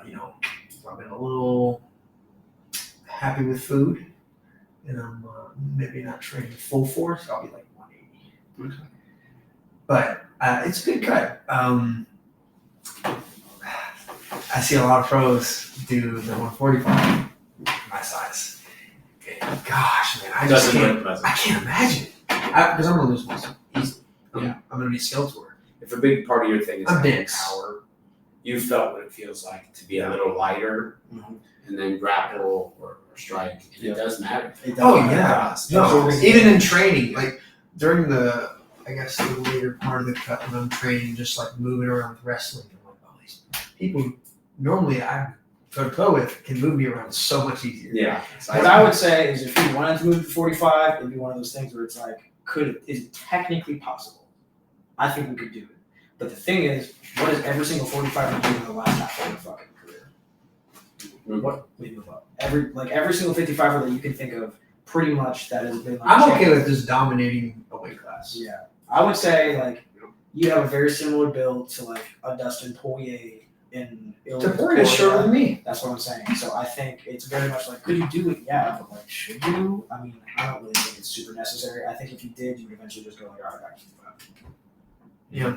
you know, if I've been a little happy with food and I'm maybe not training full force, I'll be like 180. Okay. But it's a good cut. I see a lot of pros do the 145, my size. And gosh, man, I just can't imagine. Because I'm gonna lose muscle easily. I'm gonna be skeletal. If a big part of your thing is I'm having dense. power, you felt what it feels like to be a little lighter and then grapple or strike. And it does matter. Oh yeah. No, even in training, like during the later part of the cut when I'm training, just like moving around with wrestling, I'm like, oh, these people normally I'm toe-to-toe with can move me around so much easier. Yeah. What I would say is if you wanted to move to 45, it'd be one of those things where it's like, is it technically possible? I think we could do it. But the thing is, what is every single 45er do in the last half of their fucking career? What we move up. Every single 55er that you can think of, pretty much that has been like I'm okay with just dominating a weight class. Yeah. I would say like you have a very similar build to like a Dustin Poirier in Illinois. Poirier's shorter than me. That's what I'm saying. So I think it's very much like, could you do it? Yeah, but like, should you? I mean, I don't really think it's super necessary. I think if you did, you would eventually just go like, all right, back to 55. Yeah.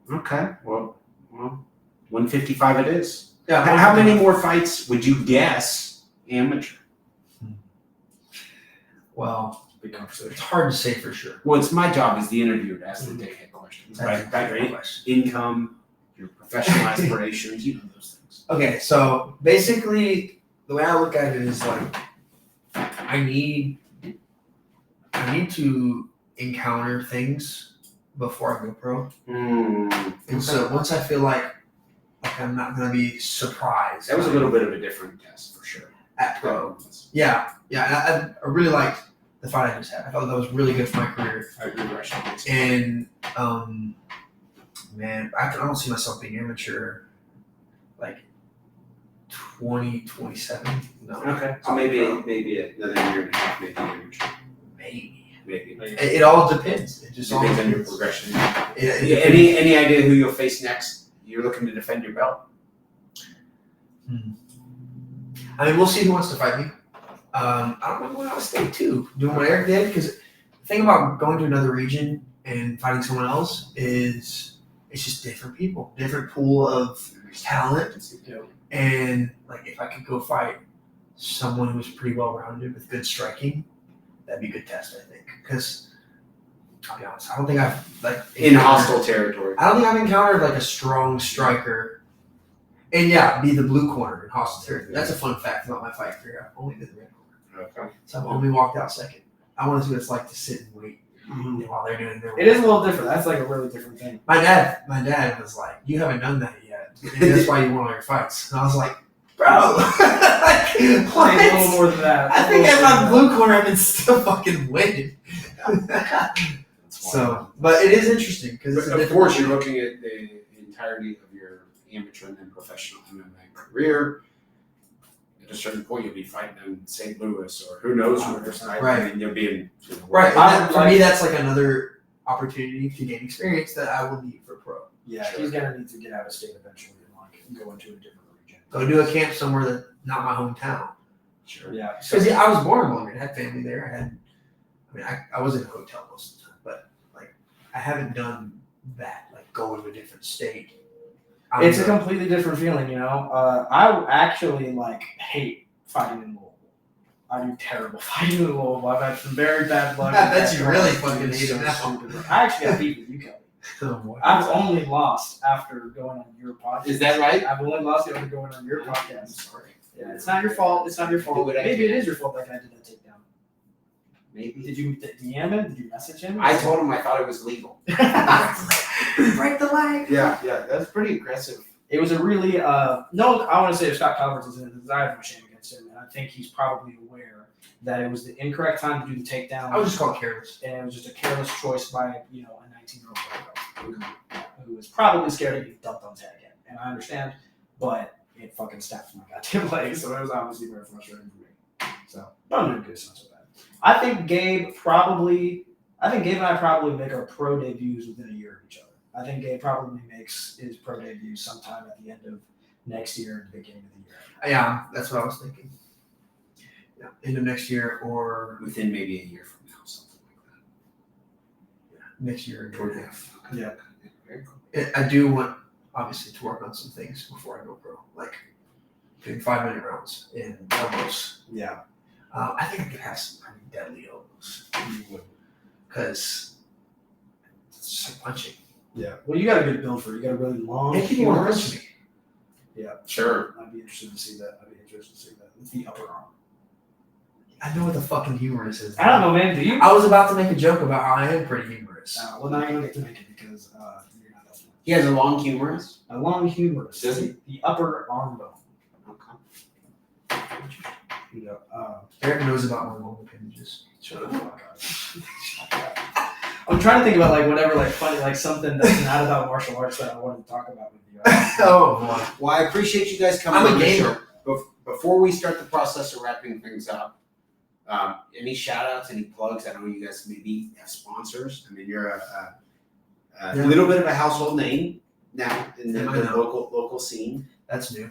Okay. Well, 155 it is. Yeah. How many more fights would you guess amateur? Well, Big conversation. it's hard to say for sure. Well, it's my job as the interviewer to ask the dickhead questions. Right. Right. Income, your professional aspirations, you know those things. Okay, so basically, the way I look at it is like, I need to encounter things before I go pro. And so once I feel like I'm not gonna be surprised. That was a little bit of a different test for sure. At pro. Yeah. I really liked the fight I just had. I thought that was really good for my career. I agree with you. And man, I don't see myself being amateur like 2027. No. Okay. So maybe another year and a half, maybe amateur. Maybe. It all depends. It just all Depends on your depends. progression. It Any idea who you'll face next? You're looking to defend your belt. I mean, we'll see who wants to fight me. I don't mind going out of state too, doing what Eric did, because the thing about going to another region and fighting someone else is it's just different people, different pool of talent. And like if I could go fight someone who's pretty well rounded with good striking, that'd be a good test, I think. Because I'll be honest, I don't think I've In hostile territory. I don't think I've encountered like a strong striker. And yeah, be the blue corner in hostile territory. That's a fun fact about my fight career. I've only been the red corner. Okay. So I've only walked out second. I want to see what it's like to sit and wait while they're doing their work. It is a little different. That's like a really different thing. My dad was like, "You haven't done that yet. And that's why you won all your fights." And I was like, "Bro, like, A little more than that. I think I'm on blue corner. I've been still fucking winning." So, but it is interesting because of course you're looking at the entirety of your amateur and then professional MMA career. At a certain point, you'll be fighting in St. Louis or who knows where. Right. I mean, you'll be in. Right. And for me, that's like another opportunity to gain experience that I will need for pro. Yeah, he's gonna need to get out of state eventually and like go into a different region. Go do a camp somewhere that's not my hometown. Sure. Yeah. Because I was born in Bowling. I had family there. I was in a hotel most of the time, but like I haven't done that. Like go to a different state. It's a completely different feeling, you know. I actually like hate fighting in Louisville. I do terrible fighting in Louisville. I've had some very bad luck. I bet you really fucking hate it now. I actually got beat with you, Kelly. Oh, I've only lost after going on your podcast. Is that right? I've only lost after going on your podcast. Sorry. Yeah, it's not your fault. It's not your fault. What I Maybe did. it is your fault that guy did that takedown. Maybe. Did you DM him? Did you message him? I told him I thought it was legal. break the leg. Yeah, that's pretty aggressive. It was a really no. I want to say Scott Calvert's is in it because I have no shame against him, and I think he's probably aware that it was the incorrect time to do the takedown. I was just called careless, and it was just a careless choice by a 19-year-old who was probably scared to get dumped on his head again. And I understand, but it fucking snapped my goddamn leg, so it was obviously very frustrating for me. So, but I'm doing good. It's not so bad. I think Gabe and I probably make our pro debuts within a year of each other. I think Gabe probably makes his pro debut sometime at the end of next year and the beginning of the year. Yeah, that's what I was thinking. Yeah, end of next year or Within maybe a year from now, something like next year. that. 2.5. Yeah. Very cool. I do want, obviously, to work on some things before I go pro, like doing 5-minute rounds and elbows. Yeah. I think I could have some pretty deadly elbows. Because it's just like punching. Yeah. Well, you got a good build for it. You got a really long. Hey, can you want to punch me? Yeah. Sure. I'd be interested to see that. It's the upper arm. I know what the fucking humorous is. I don't know, man. Do you? I was about to make a joke about how I am pretty humorous. Well, now you're gonna get to make it because you're not that smart. He has a long humerus. A long humerus. Does he? The upper arm bone. Okay. Eric knows about my long appendages. Shut the fuck up. I'm trying to think about like whatever like funny like something that's not about martial arts that I wanted to talk about with you. Oh boy. Well, I appreciate you guys coming I'm a on the gamer. show. Before we start the process of wrapping things up, any shout outs, any plugs? I know you guys maybe have sponsors. I mean, you're a little bit of a household name now in the local scene. That's new.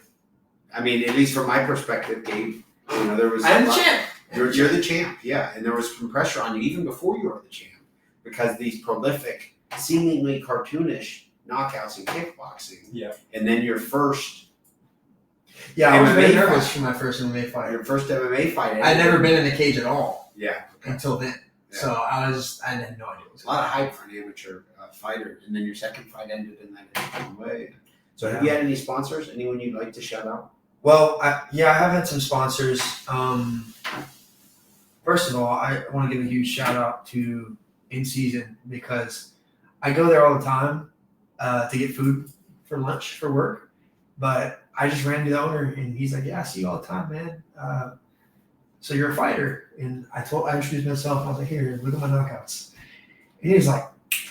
I mean, at least from my perspective, Gabe, there was. I'm the champ. You're the champ, yeah, and there was some pressure on you even before you were the champ because these prolific, seemingly cartoonish knockouts in kickboxing. Yeah. And then your first. Yeah, I was MMA very nervous fight. for my first MMA fight. Your first MMA fight. I'd never been in the cage at all Yeah. until then. Yeah. So I had no idea. A lot of hype for an amateur fighter, and then your second fight ended in that way. So, have you had any sponsors? Anyone you'd like to shout out? Well, I have had some sponsors. First of all, I want to give a huge shout out to In Season because I go there all the time to get food for lunch for work. But I just ran to the owner and he's like, "Yeah, I see you all the time, man. So you're a fighter?" And I introduced myself. I was like, "Here, look at my knockouts." And he was like,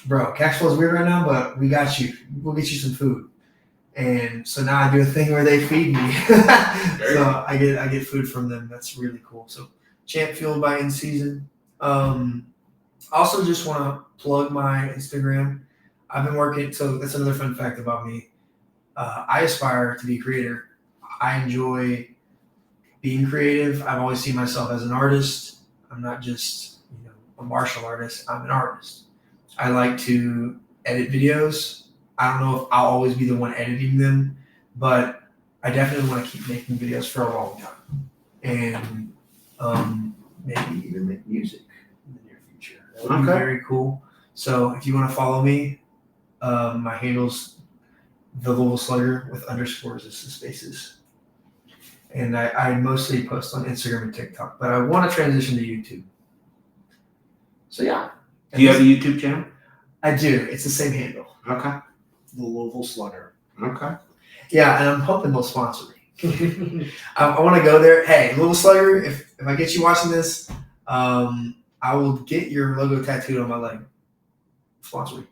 "Bro, cash flow's weird right now, but we got you. We'll get you some food." And so now I do a thing where they feed me. So I get food from them. That's really cool. So Champ Fueled by In Season. Also just want to plug my Instagram. I've been working. So that's another fun fact about me. I aspire to be a creator. I enjoy being creative. I've always seen myself as an artist. I'm not just a martial artist. I'm an artist. I like to edit videos. I don't know if I'll always be the one editing them, but I definitely want to keep making videos for a long time. And maybe even make music in the near future. That would be very cool. So if you want to follow me, my handle's the Louisville Slugger with underscores as the spaces. And I mostly post on Instagram and TikTok, but I want to transition to YouTube. So yeah. Do you have a YouTube channel? I do. It's the same handle. Okay. The Louisville Slugger. Okay. Yeah, and I'm hoping they'll sponsor me. I want to go there. Hey, Louisville Slugger, if I get you watching this, I will get your logo tattooed on my leg. Sponsor me.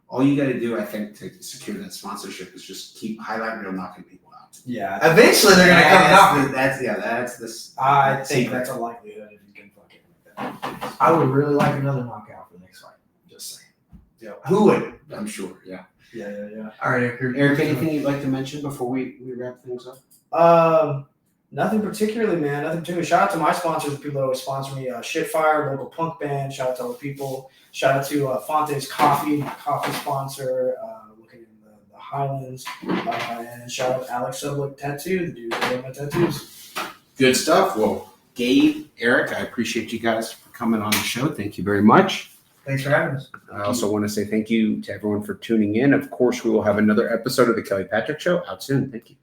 All you got to do, I think, to secure that sponsorship is just keep highlight reel knocking people out. Yeah. Eventually, they're gonna come knock. That's this. I think that's a likelihood if you can fucking like that. I would really like another knockout for the next fight. Just saying. Yeah. Who would? I'm sure. Yeah. Yeah. All right, Eric. Eric, anything you'd like to mention before we wrap things up? Nothing particularly, man. Nothing particularly. Shout out to my sponsors, the people that always sponsor me. Shitfire, local punk band. Shout out to all the people. Shout out to Fonte's Coffee, my coffee sponsor, located in the Highlands. And shout out to Alex Sublick Tattoo, the dude that made my tattoos. Good stuff. Well, Gabe, Eric, I appreciate you guys for coming on the show. Thank you very much. Thanks for having us. I also want to say thank you to everyone for tuning in. Of course, we will have another episode of the Kelly Patrick Show out soon. Thank you.